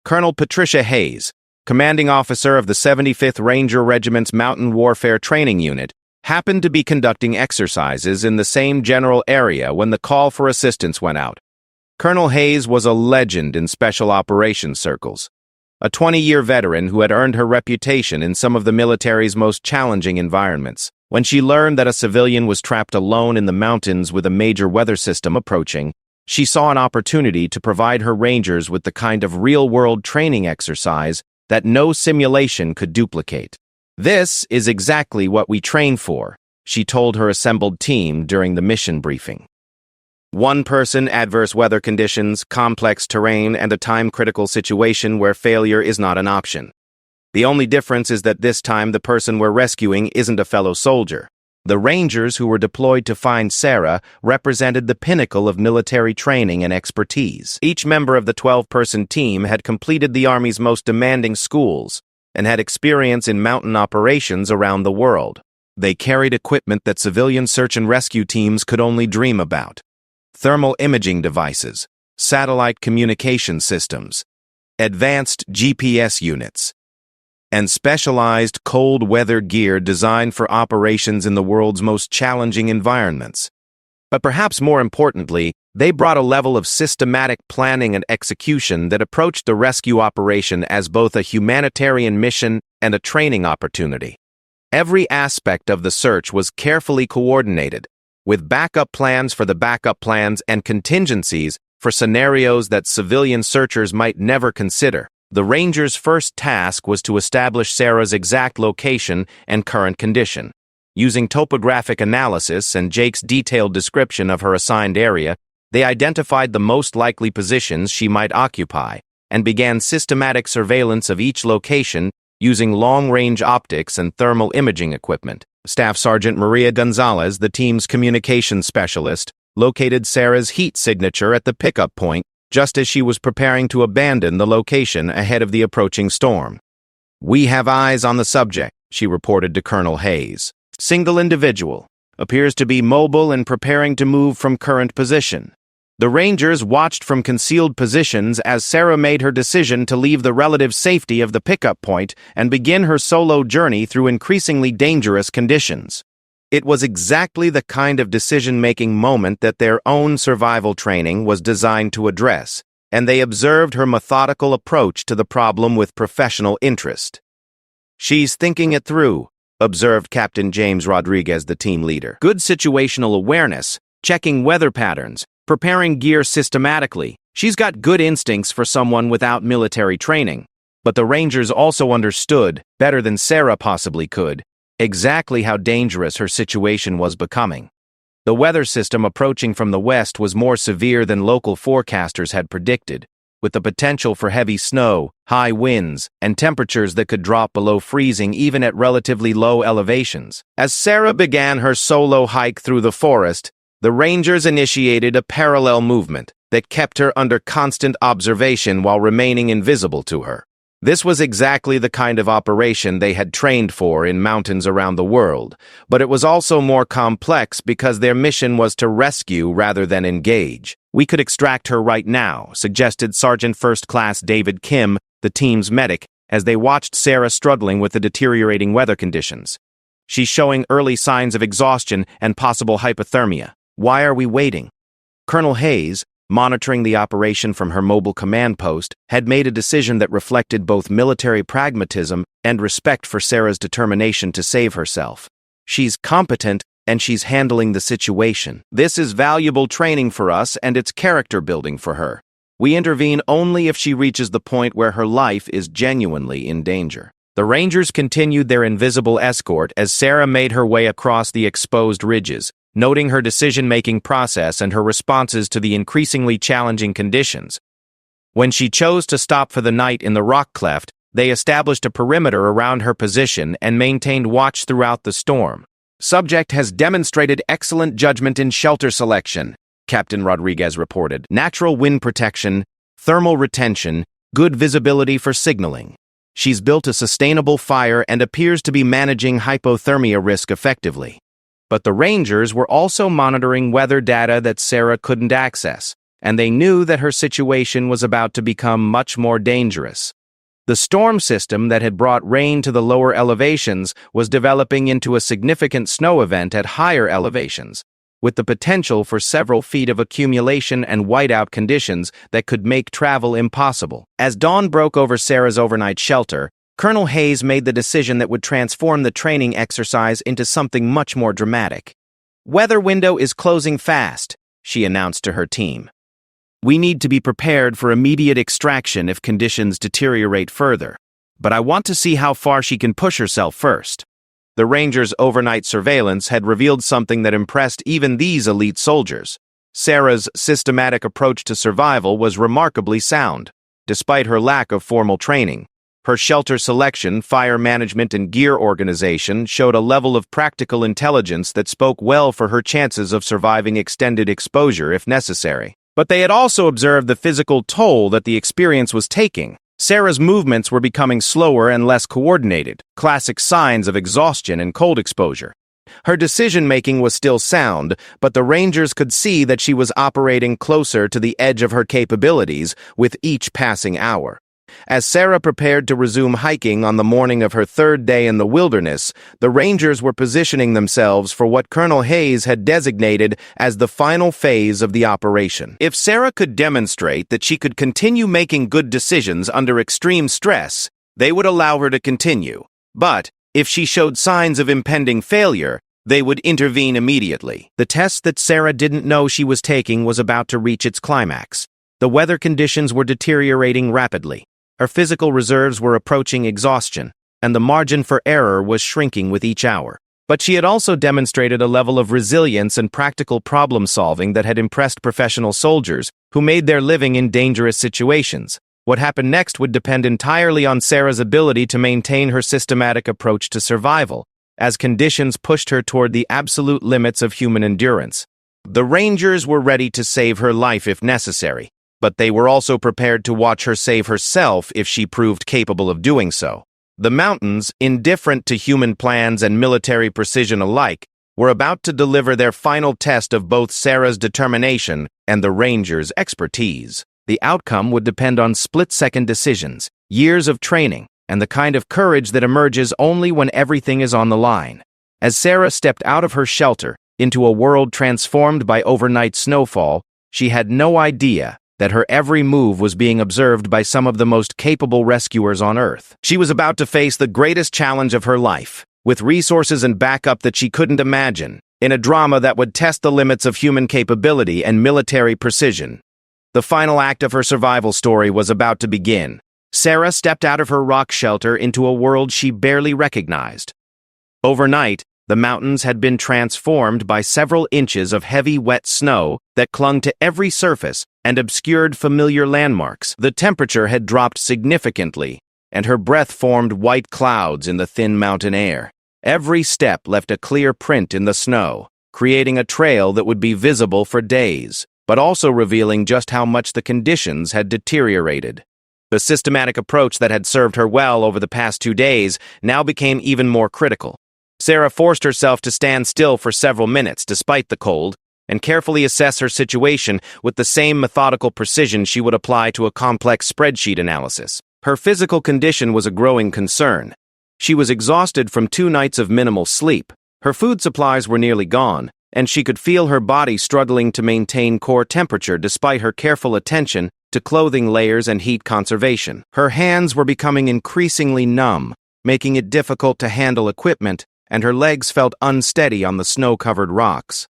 Colonel Patricia Hayes, commanding officer of the 75th Ranger Regiment's Mountain Warfare Training Unit, happened to be conducting exercises in the same general area when the call for assistance went out. Colonel Hayes was a legend in special operations circles, a 20-year veteran who had earned her reputation in some of the military's most challenging environments. When she learned that a civilian was trapped alone in the mountains with a major weather system approaching, she saw an opportunity to provide her Rangers with the kind of real-world training exercise that no simulation could duplicate. "This is exactly what we train for," she told her assembled team during the mission briefing. One person, adverse weather conditions, complex terrain, and a time-critical situation where failure is not an option. The only difference is that this time the person we're rescuing isn't a fellow soldier. The Rangers who were deployed to find Sarah represented the pinnacle of military training and expertise. Each member of the 12-person team had completed the Army's most demanding schools and had experience in mountain operations around the world. They carried equipment that civilian search and rescue teams could only dream about: thermal imaging devices, satellite communication systems, advanced GPS units, and specialized cold weather gear designed for operations in the world's most challenging environments. But perhaps more importantly, they brought a level of systematic planning and execution that approached the rescue operation as both a humanitarian mission and a training opportunity. Every aspect of the search was carefully coordinated, with backup plans for the backup plans and contingencies for scenarios that civilian searchers might never consider. The Rangers' first task was to establish Sarah's exact location and current condition. Using topographic analysis and Jake's detailed description of her assigned area, they identified the most likely positions she might occupy and began systematic surveillance of each location using long-range optics and thermal imaging equipment. Staff Sergeant Maria Gonzalez, the team's communications specialist, located Sarah's heat signature at the pickup point just as she was preparing to abandon the location ahead of the approaching storm. "We have eyes on the subject," she reported to Colonel Hayes. "Single individual. Appears to be mobile and preparing to move from current position." The Rangers watched from concealed positions as Sarah made her decision to leave the relative safety of the pickup point and begin her solo journey through increasingly dangerous conditions. It was exactly the kind of decision-making moment that their own survival training was designed to address, and they observed her methodical approach to the problem with professional interest. "She's thinking it through," observed Captain James Rodriguez, the team leader. "Good situational awareness, checking weather patterns, preparing gear systematically. She's got good instincts for someone without military training." But the Rangers also understood, better than Sarah possibly could, exactly how dangerous her situation was becoming. The weather system approaching from the west was more severe than local forecasters had predicted, with the potential for heavy snow, high winds, and temperatures that could drop below freezing even at relatively low elevations. As Sarah began her solo hike through the forest, the Rangers initiated a parallel movement that kept her under constant observation while remaining invisible to her. This was exactly the kind of operation they had trained for in mountains around the world, but it was also more complex because their mission was to rescue rather than engage. "We could extract her right now," suggested Sergeant First Class David Kim, the team's medic, as they watched Sarah struggling with the deteriorating weather conditions. "She's showing early signs of exhaustion and possible hypothermia. Why are we waiting?" Colonel Hayes, monitoring the operation from her mobile command post, had made a decision that reflected both military pragmatism and respect for Sarah's determination to save herself. "She's competent, and she's handling the situation. This is valuable training for us, and it's character building for her. We intervene only if she reaches the point where her life is genuinely in danger." The Rangers continued their invisible escort as Sarah made her way across the exposed ridges, noting her decision-making process and her responses to the increasingly challenging conditions. When she chose to stop for the night in the rock cleft, they established a perimeter around her position and maintained watch throughout the storm. "Subject has demonstrated excellent judgment in shelter selection," Captain Rodriguez reported. "Natural wind protection, thermal retention, good visibility for signaling." She's built a sustainable fire and appears to be managing hypothermia risk effectively. But the Rangers were also monitoring weather data that Sarah couldn't access, and they knew that her situation was about to become much more dangerous. The storm system that had brought rain to the lower elevations was developing into a significant snow event at higher elevations, with the potential for several feet of accumulation and whiteout conditions that could make travel impossible. As dawn broke over Sarah's overnight shelter, Colonel Hayes made the decision that would transform the training exercise into something much more dramatic. "Weather window is closing fast," she announced to her team. "We need to be prepared for immediate extraction if conditions deteriorate further. But I want to see how far she can push herself first." The Rangers' overnight surveillance had revealed something that impressed even these elite soldiers. Sarah's systematic approach to survival was remarkably sound, despite her lack of formal training. Her shelter selection, fire management, and gear organization showed a level of practical intelligence that spoke well for her chances of surviving extended exposure if necessary. But they had also observed the physical toll that the experience was taking. Sarah's movements were becoming slower and less coordinated, classic signs of exhaustion and cold exposure. Her decision-making was still sound, but the Rangers could see that she was operating closer to the edge of her capabilities with each passing hour. As Sarah prepared to resume hiking on the morning of her third day in the wilderness, the Rangers were positioning themselves for what Colonel Hayes had designated as the final phase of the operation. If Sarah could demonstrate that she could continue making good decisions under extreme stress, they would allow her to continue. But if she showed signs of impending failure, they would intervene immediately. The test that Sarah didn't know she was taking was about to reach its climax. The weather conditions were deteriorating rapidly. Her physical reserves were approaching exhaustion, and the margin for error was shrinking with each hour. But she had also demonstrated a level of resilience and practical problem-solving that had impressed professional soldiers who made their living in dangerous situations. What happened next would depend entirely on Sarah's ability to maintain her systematic approach to survival, as conditions pushed her toward the absolute limits of human endurance. The Rangers were ready to save her life if necessary, but they were also prepared to watch her save herself if she proved capable of doing so. The mountains, indifferent to human plans and military precision alike, were about to deliver their final test of both Sarah's determination and the Rangers' expertise. The outcome would depend on split-second decisions, years of training, and the kind of courage that emerges only when everything is on the line. As Sarah stepped out of her shelter into a world transformed by overnight snowfall, she had no idea that her every move was being observed by some of the most capable rescuers on Earth. She was about to face the greatest challenge of her life, with resources and backup that she couldn't imagine, in a drama that would test the limits of human capability and military precision. The final act of her survival story was about to begin. Sarah stepped out of her rock shelter into a world she barely recognized. Overnight, the mountains had been transformed by several inches of heavy, wet snow that clung to every surface and obscured familiar landmarks. The temperature had dropped significantly, and her breath formed white clouds in the thin mountain air. Every step left a clear print in the snow, creating a trail that would be visible for days, but also revealing just how much the conditions had deteriorated. The systematic approach that had served her well over the past 2 days now became even more critical. Sarah forced herself to stand still for several minutes despite the cold, and carefully assess her situation with the same methodical precision she would apply to a complex spreadsheet analysis. Her physical condition was a growing concern. She was exhausted from 2 nights of minimal sleep, her food supplies were nearly gone, and she could feel her body struggling to maintain core temperature despite her careful attention to clothing layers and heat conservation. Her hands were becoming increasingly numb, making it difficult to handle equipment, and her legs felt unsteady on the snow-covered rocks.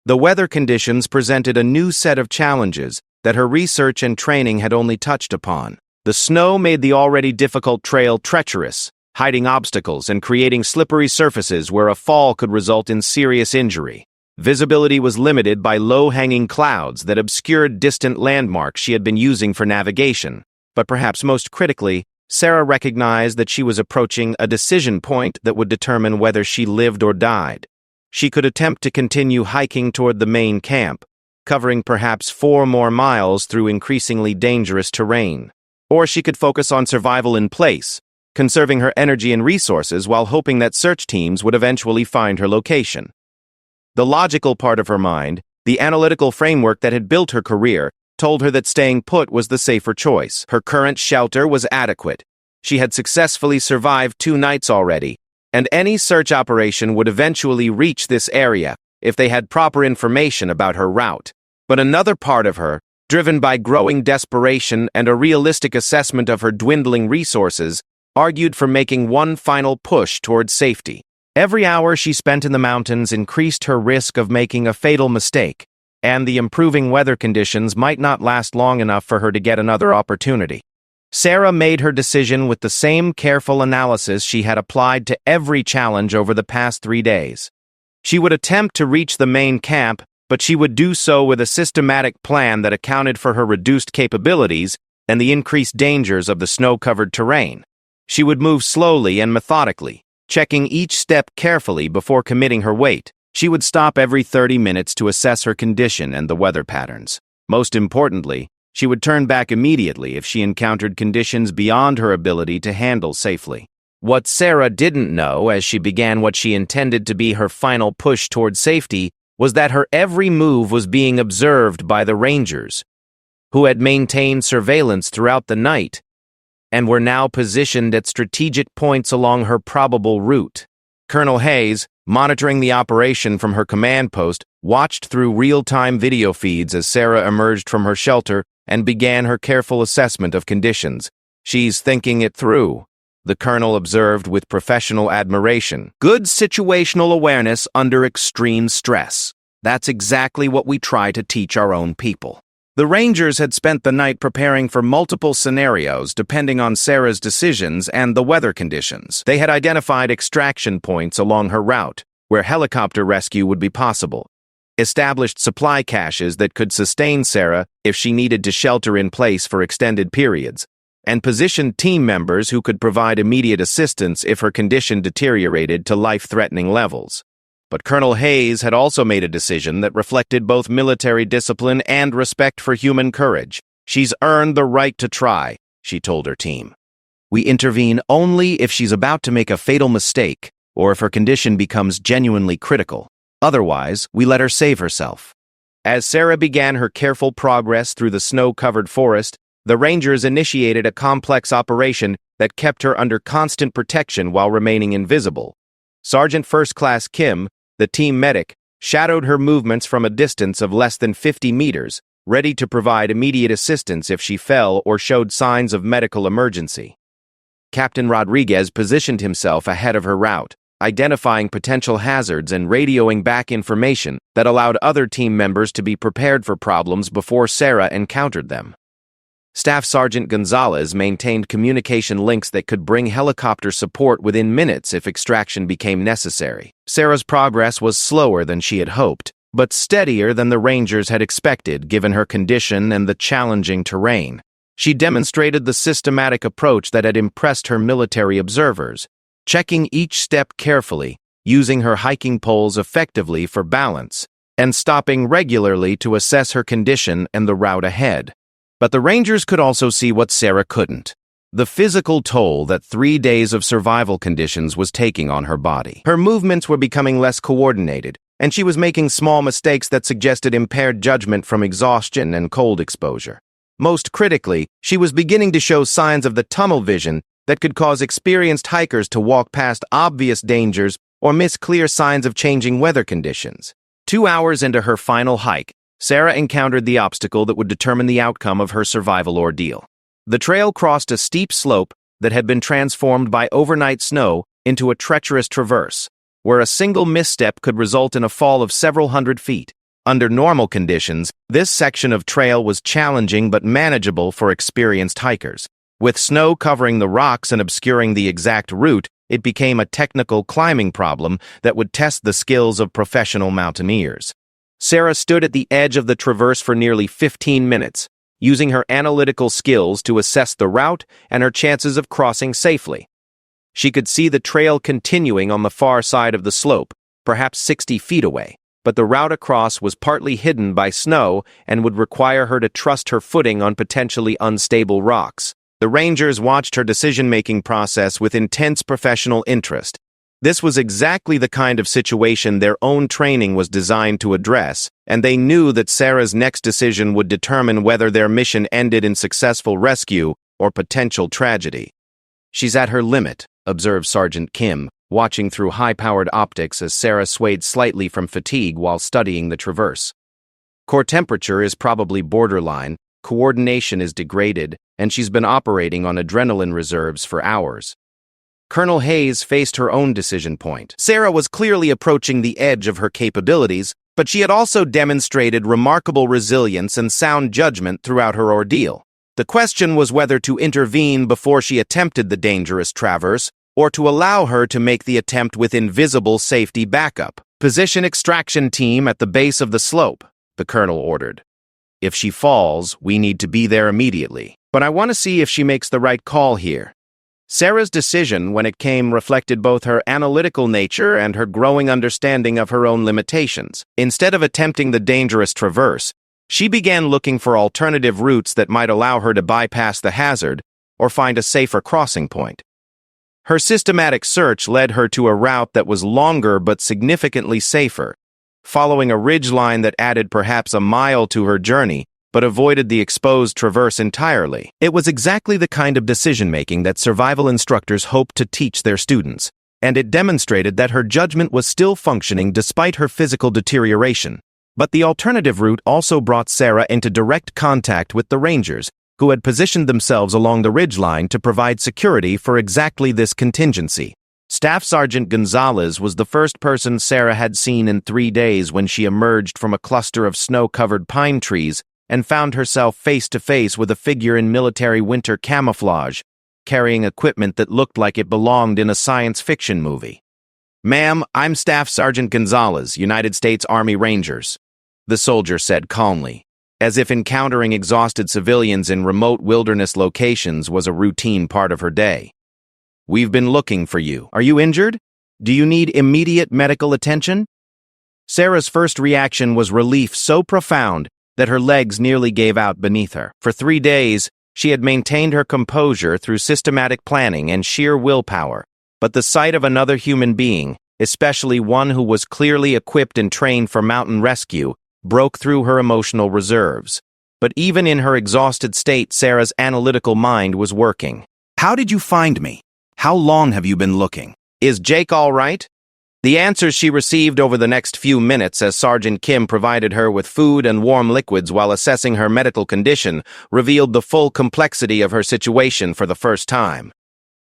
The weather conditions presented a new set of challenges that her research and training had only touched upon. The snow made the already difficult trail treacherous, hiding obstacles and creating slippery surfaces where a fall could result in serious injury. Visibility was limited by low-hanging clouds that obscured distant landmarks she had been using for navigation. But perhaps most critically, Sarah recognized that she was approaching a decision point that would determine whether she lived or died. She could attempt to continue hiking toward the main camp, covering perhaps 4 more miles through increasingly dangerous terrain. Or she could focus on survival in place, conserving her energy and resources while hoping that search teams would eventually find her location. The logical part of her mind, the analytical framework that had built her career, told her that staying put was the safer choice. Her current shelter was adequate. She had successfully survived 2 nights already, and any search operation would eventually reach this area if they had proper information about her route. But another part of her, driven by growing desperation and a realistic assessment of her dwindling resources, argued for making one final push toward safety. Every hour she spent in the mountains increased her risk of making a fatal mistake, and the improving weather conditions might not last long enough for her to get another opportunity. Sarah made her decision with the same careful analysis she had applied to every challenge over the past 3 days. She would attempt to reach the main camp, but she would do so with a systematic plan that accounted for her reduced capabilities and the increased dangers of the snow-covered terrain. She would move slowly and methodically, checking each step carefully before committing her weight. She would stop every 30 minutes to assess her condition and the weather patterns. Most importantly, she would turn back immediately if she encountered conditions beyond her ability to handle safely. What Sarah didn't know as she began what she intended to be her final push toward safety was that her every move was being observed by the Rangers, who had maintained surveillance throughout the night and were now positioned at strategic points along her probable route. Colonel Hayes, monitoring the operation from her command post, watched through real-time video feeds as Sarah emerged from her shelter and began her careful assessment of conditions. "She's thinking it through," the colonel observed with professional admiration. "Good situational awareness under extreme stress. That's exactly what we try to teach our own people." The Rangers had spent the night preparing for multiple scenarios depending on Sarah's decisions and the weather conditions. They had identified extraction points along her route, where helicopter rescue would be possible, established supply caches that could sustain Sarah if she needed to shelter in place for extended periods, and positioned team members who could provide immediate assistance if her condition deteriorated to life-threatening levels. But Colonel Hayes had also made a decision that reflected both military discipline and respect for human courage. "She's earned the right to try," she told her team. "We intervene only if she's about to make a fatal mistake or if her condition becomes genuinely critical. Otherwise, we let her save herself." As Sarah began her careful progress through the snow-covered forest, the Rangers initiated a complex operation that kept her under constant protection while remaining invisible. Sergeant First Class Kim, the team medic, shadowed her movements from a distance of less than 50 meters, ready to provide immediate assistance if she fell or showed signs of medical emergency. Captain Rodriguez positioned himself ahead of her route, identifying potential hazards and radioing back information that allowed other team members to be prepared for problems before Sarah encountered them. Staff Sergeant Gonzalez maintained communication links that could bring helicopter support within minutes if extraction became necessary. Sarah's progress was slower than she had hoped, but steadier than the Rangers had expected given her condition and the challenging terrain. She demonstrated the systematic approach that had impressed her military observers, checking each step carefully, using her hiking poles effectively for balance, and stopping regularly to assess her condition and the route ahead. But the Rangers could also see what Sarah couldn't: the physical toll that 3 days of survival conditions was taking on her body. Her movements were becoming less coordinated, and she was making small mistakes that suggested impaired judgment from exhaustion and cold exposure. Most critically, she was beginning to show signs of the tunnel vision that could cause experienced hikers to walk past obvious dangers or miss clear signs of changing weather conditions. 2 hours into her final hike, Sarah encountered the obstacle that would determine the outcome of her survival ordeal. The trail crossed a steep slope that had been transformed by overnight snow into a treacherous traverse, where a single misstep could result in a fall of several hundred feet. Under normal conditions, this section of trail was challenging but manageable for experienced hikers. With snow covering the rocks and obscuring the exact route, it became a technical climbing problem that would test the skills of professional mountaineers. Sarah stood at the edge of the traverse for nearly 15 minutes, using her analytical skills to assess the route and her chances of crossing safely. She could see the trail continuing on the far side of the slope, perhaps 60 feet away, but the route across was partly hidden by snow and would require her to trust her footing on potentially unstable rocks. The Rangers watched her decision-making process with intense professional interest. This was exactly the kind of situation their own training was designed to address, and they knew that Sarah's next decision would determine whether their mission ended in successful rescue or potential tragedy. "She's at her limit," observed Sergeant Kim, watching through high-powered optics as Sarah swayed slightly from fatigue while studying the traverse. "Core temperature is probably borderline, coordination is degraded, and she's been operating on adrenaline reserves for hours." Colonel Hayes faced her own decision point. Sarah was clearly approaching the edge of her capabilities, but she had also demonstrated remarkable resilience and sound judgment throughout her ordeal. The question was whether to intervene before she attempted the dangerous traverse, or to allow her to make the attempt with invisible safety backup. "Position extraction team at the base of the slope," the colonel ordered. "If she falls, we need to be there immediately. But I want to see if she makes the right call here." Sarah's decision, when it came, reflected both her analytical nature and her growing understanding of her own limitations. Instead of attempting the dangerous traverse, she began looking for alternative routes that might allow her to bypass the hazard or find a safer crossing point. Her systematic search led her to a route that was longer but significantly safer, following a ridgeline that added perhaps a mile to her journey, but avoided the exposed traverse entirely. It was exactly the kind of decision-making that survival instructors hoped to teach their students, and it demonstrated that her judgment was still functioning despite her physical deterioration. But the alternative route also brought Sarah into direct contact with the Rangers, who had positioned themselves along the ridgeline to provide security for exactly this contingency. Staff Sergeant Gonzalez was the first person Sarah had seen in 3 days when she emerged from a cluster of snow-covered pine trees and found herself face-to-face with a figure in military winter camouflage, carrying equipment that looked like it belonged in a science fiction movie. "Ma'am, I'm Staff Sergeant Gonzalez, United States Army Rangers," the soldier said calmly, as if encountering exhausted civilians in remote wilderness locations was a routine part of her day. "We've been looking for you. Are you injured? Do you need immediate medical attention?" Sarah's first reaction was relief so profound that her legs nearly gave out beneath her. For 3 days, she had maintained her composure through systematic planning and sheer willpower, but the sight of another human being, especially one who was clearly equipped and trained for mountain rescue, broke through her emotional reserves. But even in her exhausted state, Sarah's analytical mind was working. "How did you find me? How long have you been looking? Is Jake all right?" The answers she received over the next few minutes as Sergeant Kim provided her with food and warm liquids while assessing her medical condition revealed the full complexity of her situation for the first time.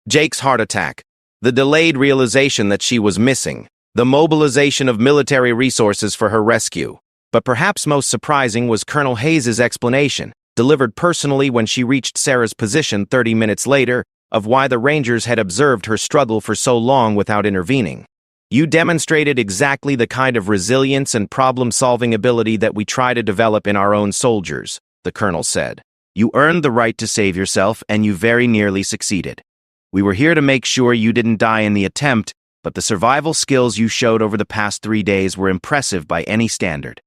Jake's heart attack, the delayed realization that she was missing, the mobilization of military resources for her rescue. But perhaps most surprising was Colonel Hayes' explanation, delivered personally when she reached Sarah's position 30 minutes later, of why the Rangers had observed her struggle for so long without intervening. "You demonstrated exactly the kind of resilience and problem-solving ability that we try to develop in our own soldiers," the colonel said. "You earned the right to save yourself, and you very nearly succeeded. We were here to make sure you didn't die in the attempt, but the survival skills you showed over the past 3 days were impressive by any standard."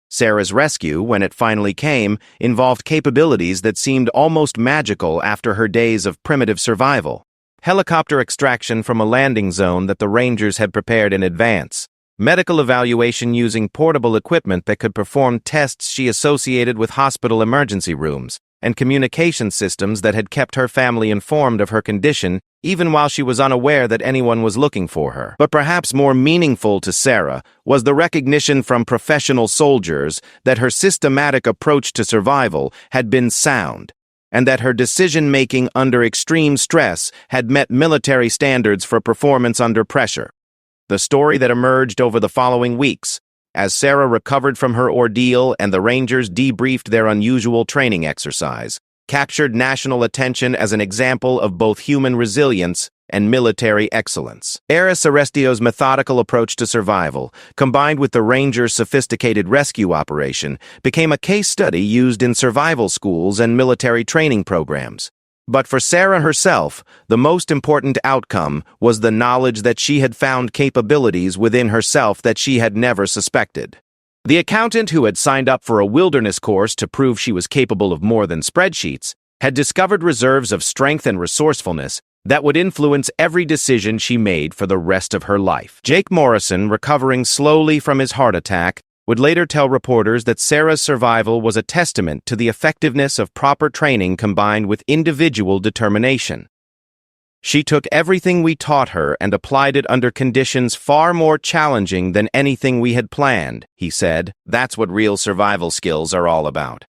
Sarah's rescue, when it finally came, involved capabilities that seemed almost magical after her days of primitive survival. Helicopter extraction from a landing zone that the Rangers had prepared in advance, medical evaluation using portable equipment that could perform tests she associated with hospital emergency rooms, and communication systems that had kept her family informed of her condition even while she was unaware that anyone was looking for her. But perhaps more meaningful to Sarah was the recognition from professional soldiers that her systematic approach to survival had been sound, and that her decision-making under extreme stress had met military standards for performance under pressure. The story that emerged over the following weeks, as Sarah recovered from her ordeal and the Rangers debriefed their unusual training exercise, captured national attention as an example of both human resilience and military excellence. Eris Arestio's methodical approach to survival, combined with the Rangers' sophisticated rescue operation, became a case study used in survival schools and military training programs. But for Sarah herself, the most important outcome was the knowledge that she had found capabilities within herself that she had never suspected. The accountant who had signed up for a wilderness course to prove she was capable of more than spreadsheets had discovered reserves of strength and resourcefulness that would influence every decision she made for the rest of her life. Jake Morrison, recovering slowly from his heart attack, would later tell reporters that Sarah's survival was a testament to the effectiveness of proper training combined with individual determination. She took everything we taught her and applied it under conditions far more challenging than anything we had planned, he said. That's what real survival skills are all about.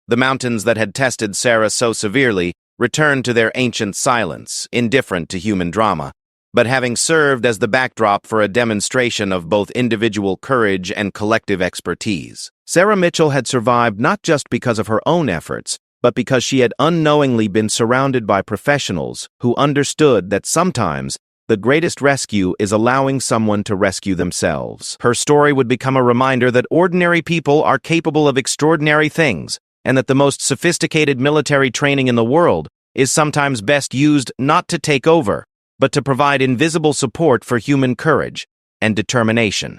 The mountains that had tested Sarah so severely returned to their ancient silence, indifferent to human drama, but having served as the backdrop for a demonstration of both individual courage and collective expertise. Sarah Mitchell had survived not just because of her own efforts, but because she had unknowingly been surrounded by professionals who understood that sometimes the greatest rescue is allowing someone to rescue themselves. Her story would become a reminder that ordinary people are capable of extraordinary things, and that the most sophisticated military training in the world is sometimes best used not to take over, but to provide invisible support for human courage and determination.